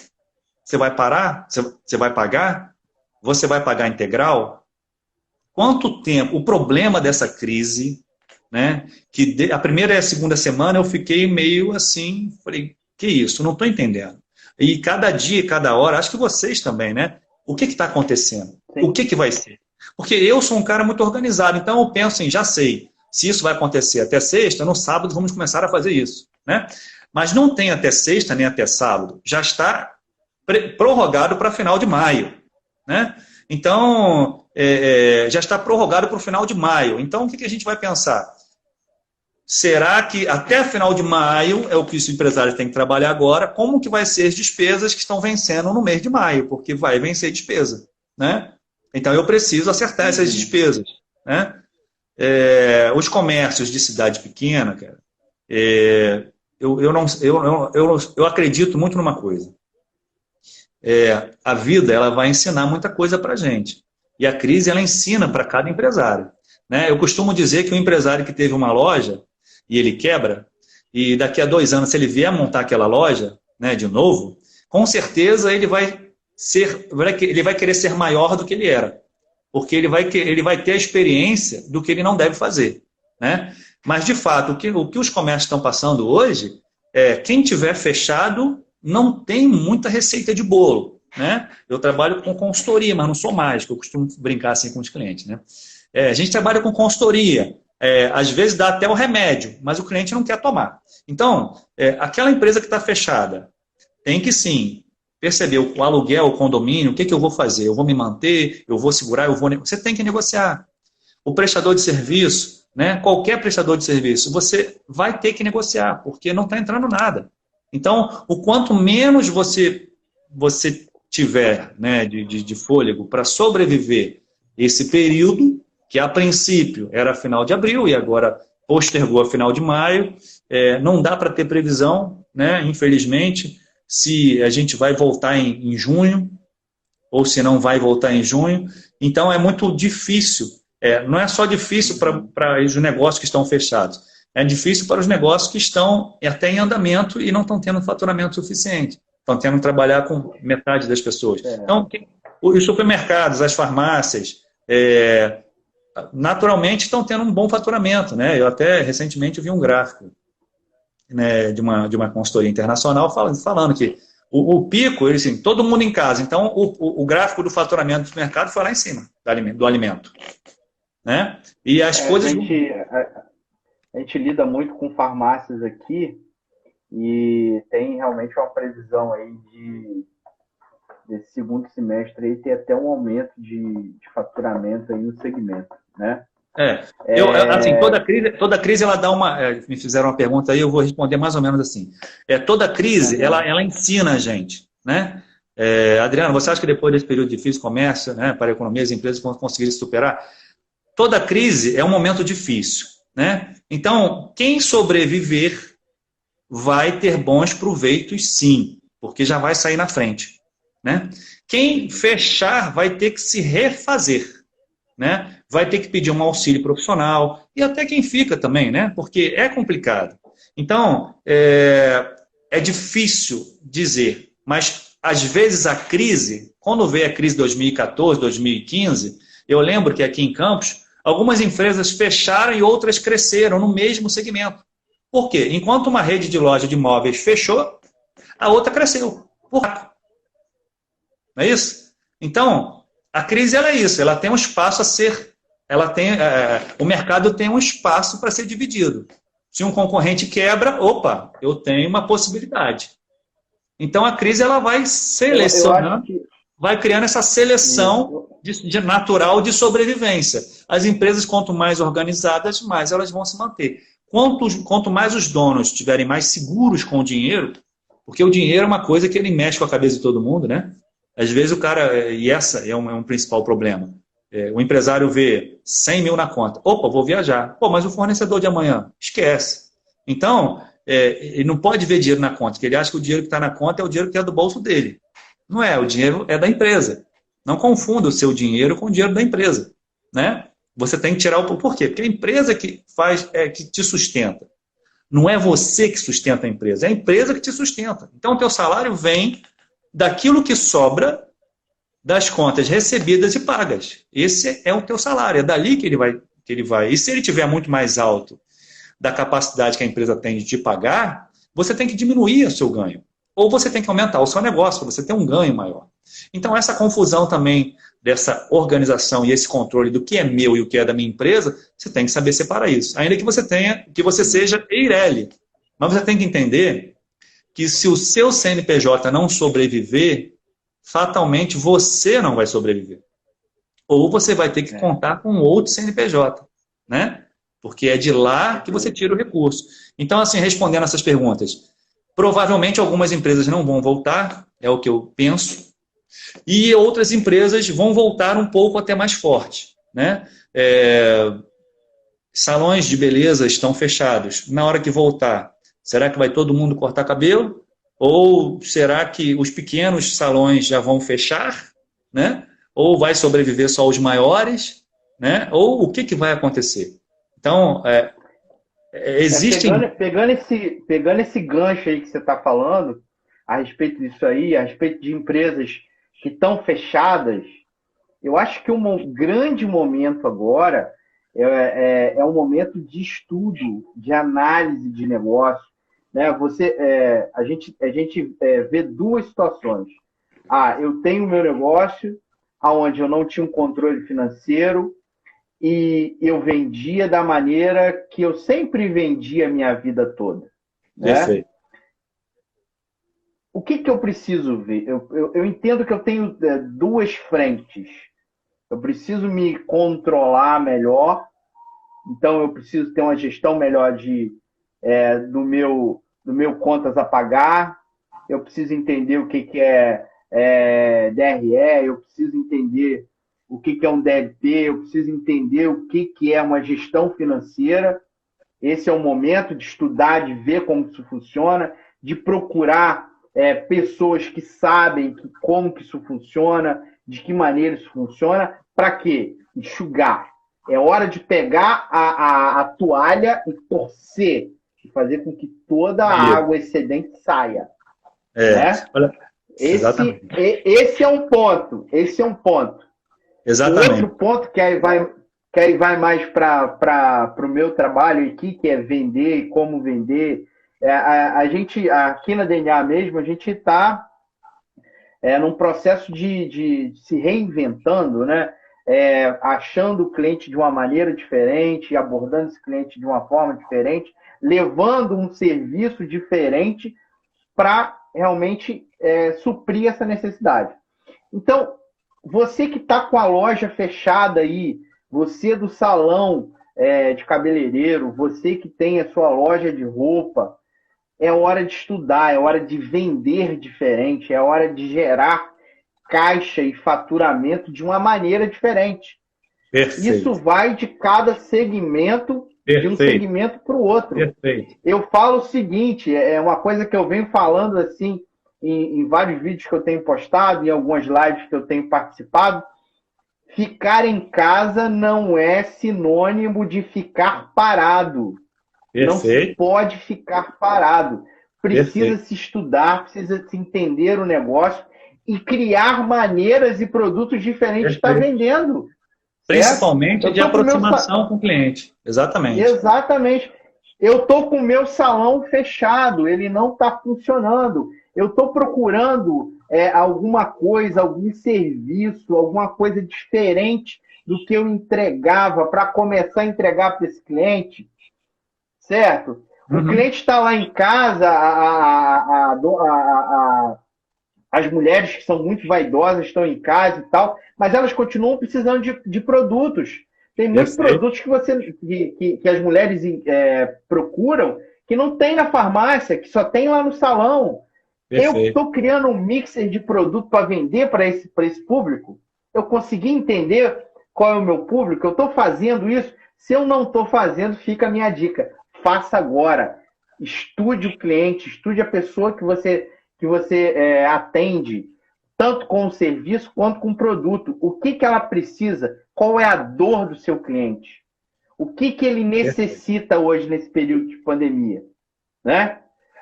Você vai parar? Você vai pagar? Você vai pagar integral? Quanto tempo? O problema dessa crise, né, que a primeira e a segunda semana eu fiquei meio assim, falei, que isso? Não estou entendendo. E cada dia, cada hora, acho que vocês também, né? O que está acontecendo? Sim. O que vai ser? Porque eu sou um cara muito organizado, então eu penso assim, já sei, se isso vai acontecer até sexta, no sábado vamos começar a fazer isso, né? Mas não tem até sexta nem até sábado, já está prorrogado para final de maio. Né? Então, já está prorrogado para o final de maio. Então, o que a gente vai pensar? Será que até final de maio, é o que os empresários têm que trabalhar agora, como que vai ser as despesas que estão vencendo no mês de maio? Porque vai vencer despesa. Né? Então, eu preciso acertar essas despesas. Né? Os comércios de cidade pequena, cara, eu acredito muito numa coisa. A vida ela vai ensinar muita coisa para a gente. E a crise ela ensina para cada empresário. Né? Eu costumo dizer que um empresário que teve uma loja e ele quebra, e daqui a 2 anos, se ele vier montar aquela loja, né, de novo, com certeza ele vai querer ser maior do que ele era. Porque ele vai ter a experiência do que ele não deve fazer. Né? Mas, de fato, o que os comércios estão passando hoje quem tiver fechado não tem muita receita de bolo. Né? Eu trabalho com consultoria, mas não sou mágico, eu costumo brincar assim com os clientes. Né? A gente trabalha com consultoria, às vezes dá até o remédio, mas o cliente não quer tomar. Então, aquela empresa que está fechada tem que sim perceber o aluguel, o condomínio, o que eu vou fazer? Eu vou me manter, eu vou segurar, você tem que negociar. O prestador de serviço, né? Qualquer prestador de serviço, você vai ter que negociar, porque não está entrando nada. Então, o quanto menos você tiver, né, de fôlego para sobreviver esse período, que a princípio era final de abril e agora postergou a final de maio, não dá para ter previsão, né, infelizmente, se a gente vai voltar em junho ou se não vai voltar em junho. Então, é muito difícil. Não é só difícil para os negócios que estão fechados, é difícil para os negócios que estão até em andamento e não estão tendo faturamento suficiente, estão tendo que trabalhar com metade das pessoas. Então, os supermercados, as farmácias, naturalmente estão tendo um bom faturamento, né? Eu até recentemente vi um gráfico, né, de uma consultoria internacional falando que o pico, assim, todo mundo em casa, então o gráfico do faturamento do mercado foi lá em cima do alimento, né? E as coisas... A gente lida muito com farmácias aqui e tem realmente uma previsão aí desse segundo semestre aí ter até um aumento de faturamento aí no segmento, né? Assim, toda crise ela dá uma... me fizeram uma pergunta aí, eu vou responder mais ou menos assim. Toda crise, ela ensina a gente, né? Adriano, você acha que depois desse período difícil, comércio, né, para a economia, as empresas vão conseguir se superar? Toda crise é um momento difícil, né? Então, quem sobreviver vai ter bons proveitos, sim, porque já vai sair na frente, né? Quem fechar vai ter que se refazer, né? Vai ter que pedir um auxílio profissional, e até quem fica também, né? Porque é complicado. Então, é difícil dizer, mas às vezes a crise, quando veio a crise de 2014, 2015, eu lembro que aqui em Campos, algumas empresas fecharam e outras cresceram no mesmo segmento. Por quê? Enquanto uma rede de loja de imóveis fechou, a outra cresceu. Por quê? Não é isso? Então, a crise ela é isso, ela tem um espaço a ser... o mercado tem um espaço para ser dividido. Se um concorrente quebra, opa, eu tenho uma possibilidade. Então, a crise ela vai selecionando, vai criando essa seleção natural de sobrevivência. As empresas, quanto mais organizadas, mais elas vão se manter. Quanto mais os donos estiverem mais seguros com o dinheiro, porque o dinheiro é uma coisa que ele mexe com a cabeça de todo mundo, né? Às vezes o cara, e essa é um principal problema, o empresário vê 100 mil na conta, opa, vou viajar, pô, mas o fornecedor de amanhã, esquece. Então, ele não pode ver dinheiro na conta, porque ele acha que o dinheiro que está na conta é o dinheiro que é do bolso dele. Não é, o dinheiro é da empresa. Não confunda o seu dinheiro com o dinheiro da empresa, né? Você tem que tirar o... Por quê? Porque a empresa que que te sustenta. Não é você que sustenta a empresa, é a empresa que te sustenta. Então, o teu salário vem daquilo que sobra das contas recebidas e pagas. Esse é o teu salário, é dali que ele vai. E se ele tiver muito mais alto da capacidade que a empresa tem de te pagar, você tem que diminuir o seu ganho. Ou você tem que aumentar o seu negócio, para você ter um ganho maior. Então, essa confusão também dessa organização e esse controle do que é meu e o que é da minha empresa, você tem que saber separar isso. Ainda que você seja Eireli. Mas você tem que entender que se o seu CNPJ não sobreviver, fatalmente você não vai sobreviver. Ou você vai ter que contar com outro CNPJ, né? Porque é de lá que você tira o recurso. Então, assim, respondendo essas perguntas, provavelmente algumas empresas não vão voltar, é o que eu penso, e outras empresas vão voltar um pouco até mais forte, né? Salões de beleza estão fechados. Na hora que voltar, será que vai todo mundo cortar cabelo? Ou será que os pequenos salões já vão fechar, né? Ou vai sobreviver só os maiores, né? Ou o que vai acontecer? Então, existem... Pegando esse gancho aí que você está falando, a respeito disso aí, a respeito de empresas que estão fechadas, eu acho que um grande momento agora é um momento de estudo, de análise de negócio, né? A gente vê duas situações. Eu tenho meu negócio, onde eu não tinha um controle financeiro e eu vendia da maneira que eu sempre vendi a minha vida toda. Né? Perfeito. O que eu preciso ver? Eu entendo que eu tenho duas frentes. Eu preciso me controlar melhor, então eu preciso ter uma gestão melhor do meu contas a pagar, eu preciso entender o que é DRE, eu preciso entender o que é um DLP, eu preciso entender o que é uma gestão financeira. Esse é o momento de estudar, de ver como isso funciona, de procurar pessoas que sabem como que isso funciona, de que maneira isso funciona, para quê? Enxugar. É hora de pegar a toalha e torcer, e fazer com que toda a água excedente saia. Né? Olha, esse é um ponto. Exatamente. Outro ponto que aí vai... que aí vai mais para o meu trabalho aqui, que é vender e como vender. A gente, aqui na DNA mesmo, a gente está num processo de se reinventando, né? Achando o cliente de uma maneira diferente, abordando esse cliente de uma forma diferente, levando um serviço diferente para realmente suprir essa necessidade. Então, você que está com a loja fechada aí, você do salão de cabeleireiro, você que tem a sua loja de roupa, é hora de estudar, é hora de vender diferente, é hora de gerar caixa e faturamento de uma maneira diferente. Perfeito. Isso vai de cada segmento, de um segmento para o outro. Perfeito. Eu falo o seguinte, é uma coisa que eu venho falando assim em vários vídeos que eu tenho postado, em algumas lives que eu tenho participado. Ficar em casa não é sinônimo de ficar parado. Perfeito. Não se pode ficar parado. Precisa se estudar, precisa se entender o negócio e criar maneiras e produtos diferentes de estar vendendo. Principalmente de aproximação com o cliente. Exatamente. Exatamente. Eu estou com o meu salão fechado, ele não está funcionando. Eu estou procurando alguma coisa, algum serviço, alguma coisa diferente do que eu entregava para começar a entregar para esse cliente. Certo? O cliente está lá em casa, as mulheres que são muito vaidosas estão em casa e tal, mas elas continuam precisando de produtos. Tem muitos produtos que as mulheres procuram que não tem na farmácia, que só tem lá no salão. Eu estou criando um mixer de produto para vender para esse público. Eu consegui entender qual é o meu público, eu estou fazendo isso. Se eu não estou fazendo, fica a minha dica. Faça agora. Estude o cliente, estude a pessoa que você atende, tanto com o serviço quanto com o produto. O que ela precisa? Qual é a dor do seu cliente? O que ele necessita hoje nesse período de pandemia? Né?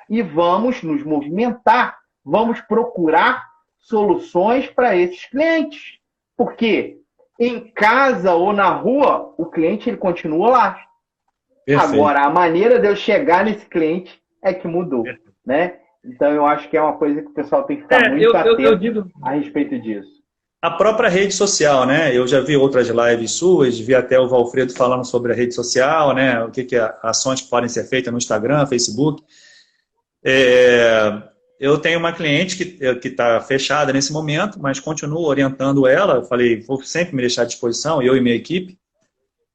E vamos nos movimentar, vamos procurar soluções para esses clientes. Porque em casa ou na rua, o cliente ele continua lá. Perfeito. Agora, a maneira de eu chegar nesse cliente é que mudou, né? Então, eu acho que é uma coisa que o pessoal tem que ficar muito atento a respeito disso. A própria rede social, né? Eu já vi outras lives suas, vi até o Valfredo falando sobre a rede social, né? O que ações que podem ser feitas no Instagram, Facebook. Eu tenho uma cliente que está fechada nesse momento, mas continuo orientando ela. Eu falei, vou sempre me deixar à disposição, eu e minha equipe.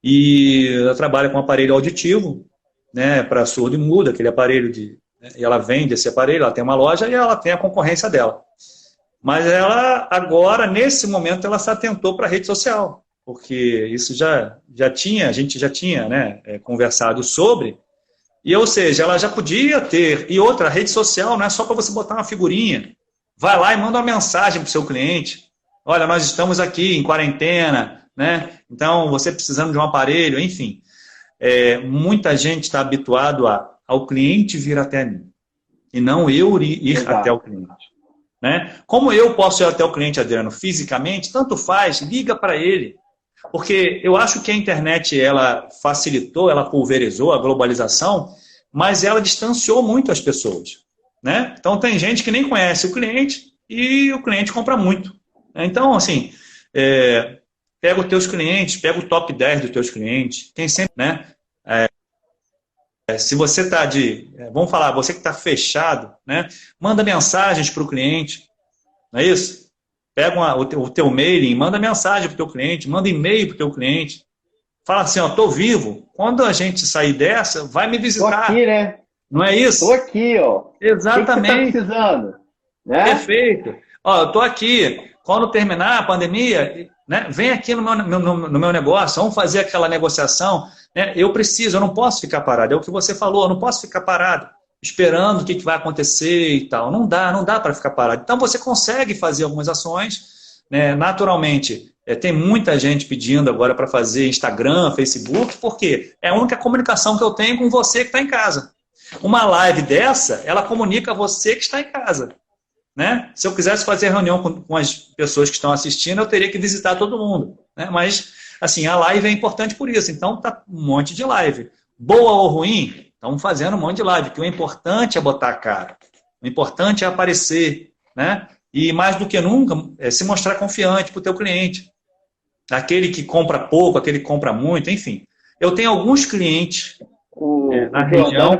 E ela trabalha com aparelho auditivo, né, para surdo e mudo, aquele aparelho e ela vende esse aparelho, ela tem uma loja e ela tem a concorrência dela. Mas ela, agora, nesse momento, ela se atentou para a rede social, porque isso a gente já tinha, né, conversado sobre, e, ou seja, ela já podia ter. E outra, a rede social não é só para você botar uma figurinha. Vai lá e manda uma mensagem para o seu cliente. Olha, nós estamos aqui em quarentena, né? Então, você precisando de um aparelho, enfim. Muita gente está habituado ao cliente vir até mim. E não eu ir até o cliente. Né? Como eu posso ir até o cliente, Adriano, fisicamente, tanto faz, liga para ele. Porque eu acho que a internet, ela facilitou, ela pulverizou a globalização, mas ela distanciou muito as pessoas. Né? Então, tem gente que nem conhece o cliente e o cliente compra muito. Então, assim, pega os teus clientes, pega o top 10 dos teus clientes. Tem sempre, né? Se você está vamos falar, você que está fechado, né? Manda mensagens para o cliente. Não é isso? Pega o teu mailing, manda mensagem para o teu cliente, manda e-mail para o teu cliente. Fala assim, ó, tô vivo. Quando a gente sair dessa, vai me visitar. Tô aqui, né? Não é isso? Tô aqui, ó. Exatamente. O que você tá precisando? Né? Perfeito. Ó, eu tô aqui. Quando terminar a pandemia, né, vem aqui no meu negócio, vamos fazer aquela negociação. Né? Eu não posso ficar parado. É o que você falou, eu não posso ficar parado, esperando o que vai acontecer e tal. Não dá para ficar parado. Então você consegue fazer algumas ações, né? Naturalmente. Tem muita gente pedindo agora para fazer Instagram, Facebook, porque é a única comunicação que eu tenho com você que está em casa. Uma live dessa, ela comunica a você que está em casa. Né? Se eu quisesse fazer reunião com as pessoas que estão assistindo, eu teria que visitar todo mundo. Né? Mas assim, a live é importante por isso. Então, tá um monte de live. Boa ou ruim, estamos fazendo um monte de live, porque o importante é botar a cara. O importante é aparecer, né? E mais do que nunca, é se mostrar confiante para o teu cliente. Aquele que compra pouco, aquele que compra muito, enfim. Eu tenho alguns clientes na região...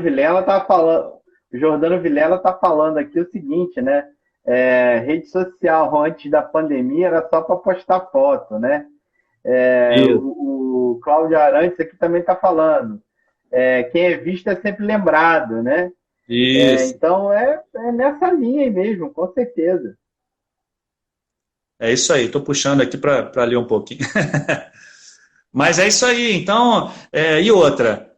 O Jordano Vilela está falando aqui o seguinte, né? Rede social antes da pandemia era só para postar foto, né? O Cláudio Arantes aqui também está falando. Quem é visto é sempre lembrado, né? Isso. Então é nessa linha aí mesmo, com certeza. É isso aí, estou puxando aqui para ler um pouquinho. Mas é isso aí, então, e outra,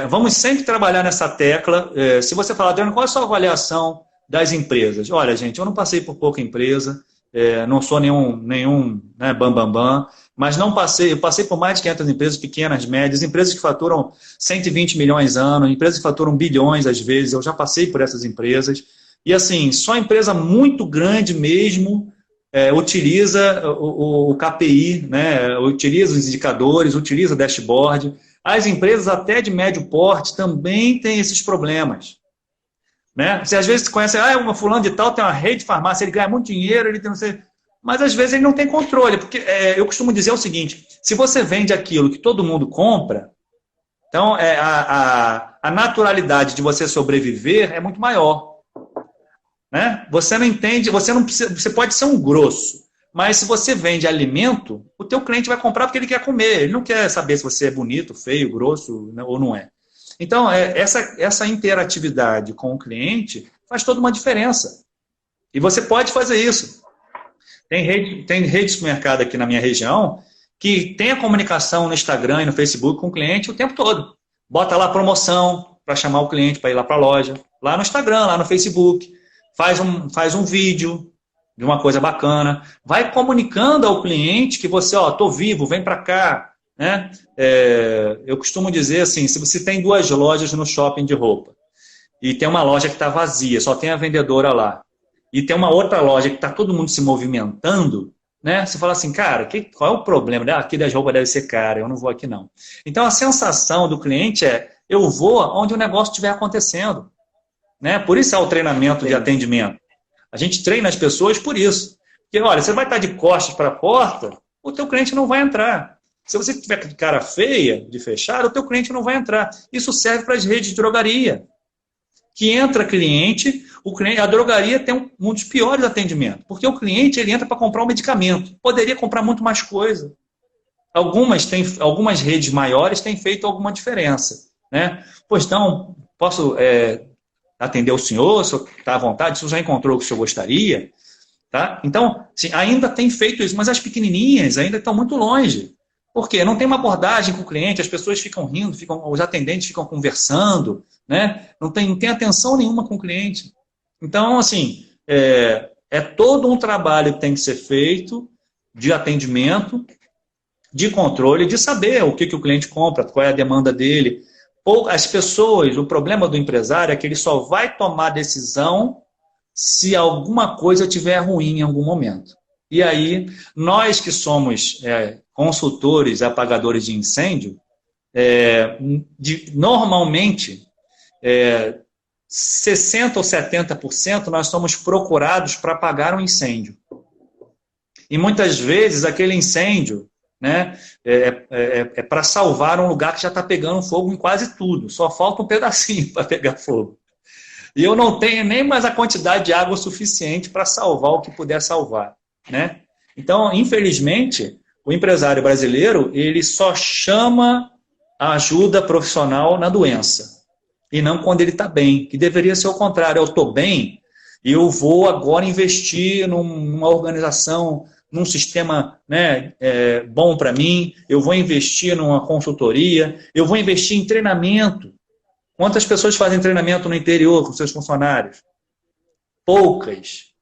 vamos sempre trabalhar nessa tecla. Se você falar, Adriano, qual é a sua avaliação das empresas? Olha, gente, eu não passei por pouca empresa, não sou nenhum né, bambambam, mas eu passei por mais de 500 empresas, pequenas, médias, empresas que faturam 120 milhões ano, empresas que faturam bilhões às vezes, eu já passei por essas empresas. E assim, só empresa muito grande mesmo utiliza o KPI, né, utiliza os indicadores, utiliza dashboard. As empresas até de médio porte também têm esses problemas. Né? Você às vezes conhece, uma fulano de tal tem uma rede de farmácia, ele ganha muito dinheiro, ele tem não sei... Mas às vezes ele não tem controle, porque eu costumo dizer o seguinte, se você vende aquilo que todo mundo compra, então a naturalidade de você sobreviver é muito maior. Né? Você não entende, você pode ser um grosso, mas se você vende alimento, o teu cliente vai comprar porque ele quer comer, ele não quer saber se você é bonito, feio, grosso, né, ou não é. Então, essa interatividade com o cliente faz toda uma diferença. E você pode fazer isso. Tem rede de supermercado aqui na minha região que tem a comunicação no Instagram e no Facebook com o cliente o tempo todo. Bota lá promoção para chamar o cliente para ir lá para a loja. Lá no Instagram, lá no Facebook. Faz um vídeo de uma coisa bacana. Vai comunicando ao cliente que você, tô vivo, vem para cá. Né? Eu costumo dizer assim, se você tem 2 lojas no shopping de roupa e tem uma loja que está vazia, só tem a vendedora lá, e tem uma outra loja que está todo mundo se movimentando, né? Você fala assim, cara, qual é o problema? Aqui das roupas deve ser cara, eu não vou aqui não. Então a sensação do cliente eu vou onde o negócio estiver acontecendo. Né? Por isso é o treinamento de atendimento. A gente treina as pessoas por isso. Porque, olha, você vai estar de costas para a porta, o teu cliente não vai entrar. Se você tiver de cara feia, de fechado, o teu cliente não vai entrar. Isso serve para as redes de drogaria. Que entra cliente, a drogaria tem um dos piores atendimentos. Porque o cliente ele entra para comprar um medicamento. Poderia comprar muito mais coisa. Algumas redes maiores têm feito alguma diferença. Né? Pois então, posso atender o senhor, o senhor está à vontade, o senhor já encontrou o que o senhor gostaria. Tá? Então, assim, ainda tem feito isso, mas as pequenininhas ainda estão muito longe. Por quê? Não tem uma abordagem com o cliente, as pessoas ficam rindo, os atendentes ficam conversando, né? Não tem atenção nenhuma com o cliente. Então, assim, é todo um trabalho que tem que ser feito de atendimento, de controle, de saber o que o cliente compra, qual é a demanda dele. As pessoas, o problema do empresário é que ele só vai tomar decisão se alguma coisa estiver ruim em algum momento. E aí, nós que somos consultores, apagadores de incêndio, normalmente, 60% ou 70% nós somos procurados para apagar um incêndio. E muitas vezes aquele incêndio, né, para salvar um lugar que já está pegando fogo em quase tudo. Só falta um pedacinho para pegar fogo. E eu não tenho nem mais a quantidade de água suficiente para salvar o que puder salvar. Né? Então, infelizmente, o empresário brasileiro ele só chama a ajuda profissional na doença. E não quando ele está bem. Que deveria ser o contrário. Eu estou bem e eu vou agora investir numa organização, num sistema, né, bom para mim, eu vou investir numa consultoria, eu vou investir em treinamento. Quantas pessoas fazem treinamento no interior com seus funcionários? Poucas.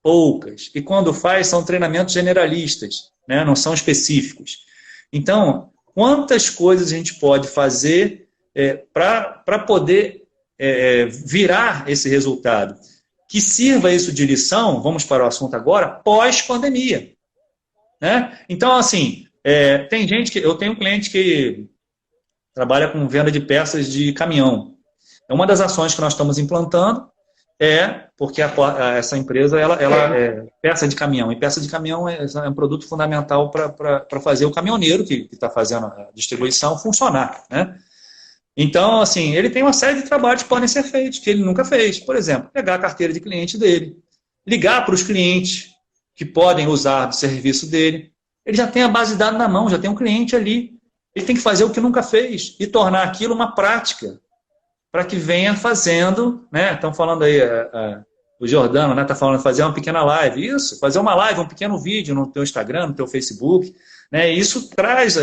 E quando faz, são treinamentos generalistas, né, não são específicos. Então, quantas coisas a gente pode fazer para poder virar esse resultado? Que sirva isso de lição, vamos para o assunto agora, pós-pandemia. Né? Então, assim, Tem gente que... Eu tenho um cliente que trabalha com venda de peças de caminhão. É uma das ações que nós estamos implantando porque essa empresa ela é peça de caminhão, e peça de caminhão é um produto fundamental para fazer o caminhoneiro que está fazendo a distribuição funcionar, né? Então, assim, ele tem uma série de trabalhos que podem ser feitos, que ele nunca fez. Por exemplo, pegar a carteira de cliente dele, ligar para os clientes que podem usar do serviço dele. Ele já tem a base de dados na mão, já tem um cliente ali. Ele tem que fazer o que nunca fez e tornar aquilo uma prática, para que venha fazendo, né? Estão falando aí, o Jordano, né? Está falando de fazer uma pequena live. Isso, fazer uma live, um pequeno vídeo no teu Instagram, no teu Facebook, né? Isso traz,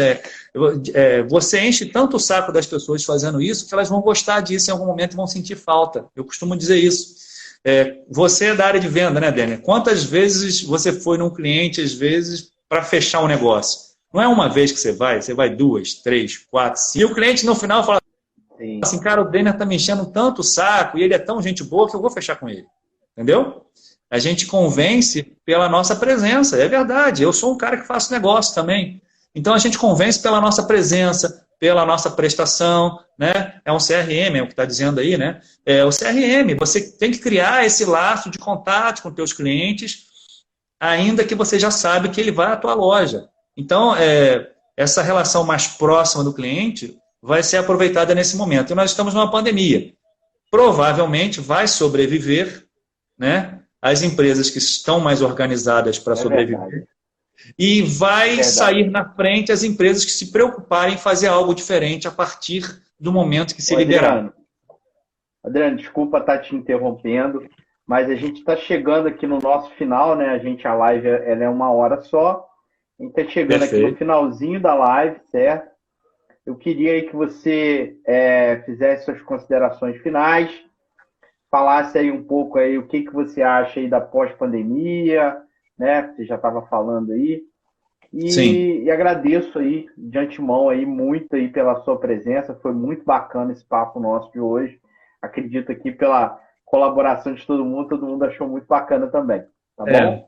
você enche tanto o saco das pessoas fazendo isso, que elas vão gostar disso em algum momento e vão sentir falta. Eu costumo dizer isso. Você é da área de venda, né, Dênia? Quantas vezes você foi num cliente, às vezes, para fechar um negócio? Não é uma vez que você vai 2, 3, 4, 5. E o cliente no final fala assim, cara, o Denner tá me enchendo tanto o saco e ele é tão gente boa que eu vou fechar com ele. Entendeu? A gente convence pela nossa presença. É verdade, eu sou um cara que faço negócio também. Então a gente convence pela nossa presença, pela nossa prestação, né? É um CRM, é o que está dizendo aí, né? É o CRM, você tem que criar esse laço de contato com teus clientes, ainda que você já sabe que ele vai à tua loja. Então, essa relação mais próxima do cliente vai ser aproveitada nesse momento. E nós estamos numa pandemia. Provavelmente vai sobreviver, né, as empresas que estão mais organizadas para sobreviver. Verdade. E vai sair na frente as empresas que se preocuparem em fazer algo diferente a partir do momento que se liberar. Adriano, desculpa estar te interrompendo, mas a gente está chegando aqui no nosso final, né? A live ela é 1 hora só. A gente está chegando aqui no finalzinho da live, certo? Eu queria aí que você fizesse suas considerações finais, falasse aí um pouco aí o que você acha aí da pós-pandemia, né? Você já estava falando aí. E agradeço aí de antemão aí muito aí pela sua presença. Foi muito bacana esse papo nosso de hoje. Acredito aqui pela colaboração de todo mundo achou muito bacana também. Tá bom?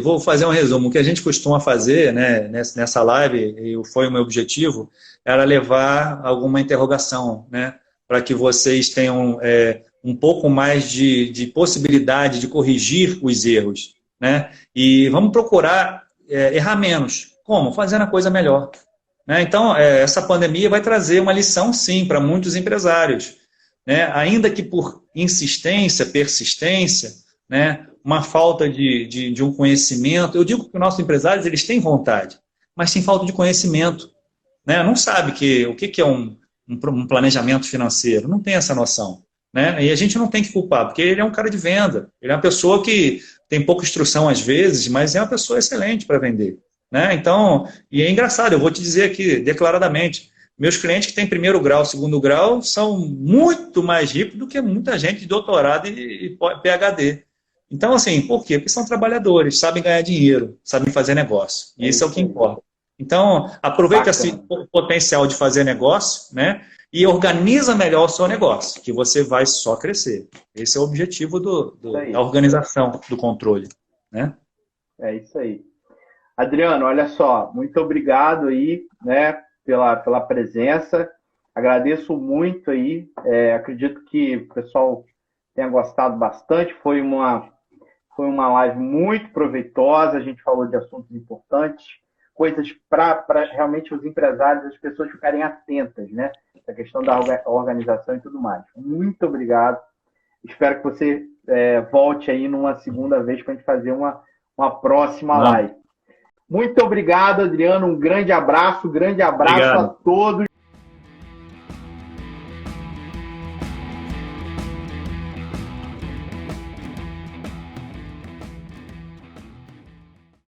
Vou fazer um resumo. O que a gente costuma fazer, né, nessa live, e foi o meu objetivo, era levar alguma interrogação, né, para que vocês tenham um pouco mais de possibilidade de corrigir os erros, né, e vamos procurar errar menos. Como? Fazendo a coisa melhor. Né? Então, essa pandemia vai trazer uma lição, sim, para muitos empresários, né, ainda que por insistência, persistência, né, uma falta de um conhecimento. Eu digo que os nossos empresários eles têm vontade, mas tem falta de conhecimento. Né? Não sabe o que é um planejamento financeiro, não tem essa noção. Né? E a gente não tem que culpar, porque ele é um cara de venda, ele é uma pessoa que tem pouca instrução às vezes, mas é uma pessoa excelente para vender. Né? Então, e é engraçado, eu vou te dizer aqui declaradamente, meus clientes que têm 1º grau, 2º grau, são muito mais ricos do que muita gente de doutorado e PhD. Então, assim, por quê? Porque são trabalhadores, sabem ganhar dinheiro, sabem fazer negócio. E isso é o que importa. Então, aproveita esse potencial de fazer negócio, né? E organiza melhor o seu negócio, que você vai só crescer. Esse é o objetivo da organização, do controle. Né? É isso aí. Adriano, olha só, muito obrigado aí, né, pela presença. Agradeço muito aí. Acredito que o pessoal tenha gostado bastante. Foi uma live muito proveitosa. A gente falou de assuntos importantes, coisas para realmente os empresários, as pessoas ficarem atentas, né? A questão da organização e tudo mais. Muito obrigado. Espero que você volte aí numa segunda vez para a gente fazer uma próxima live. Muito obrigado, Adriano. Um grande abraço Obrigado. A todos.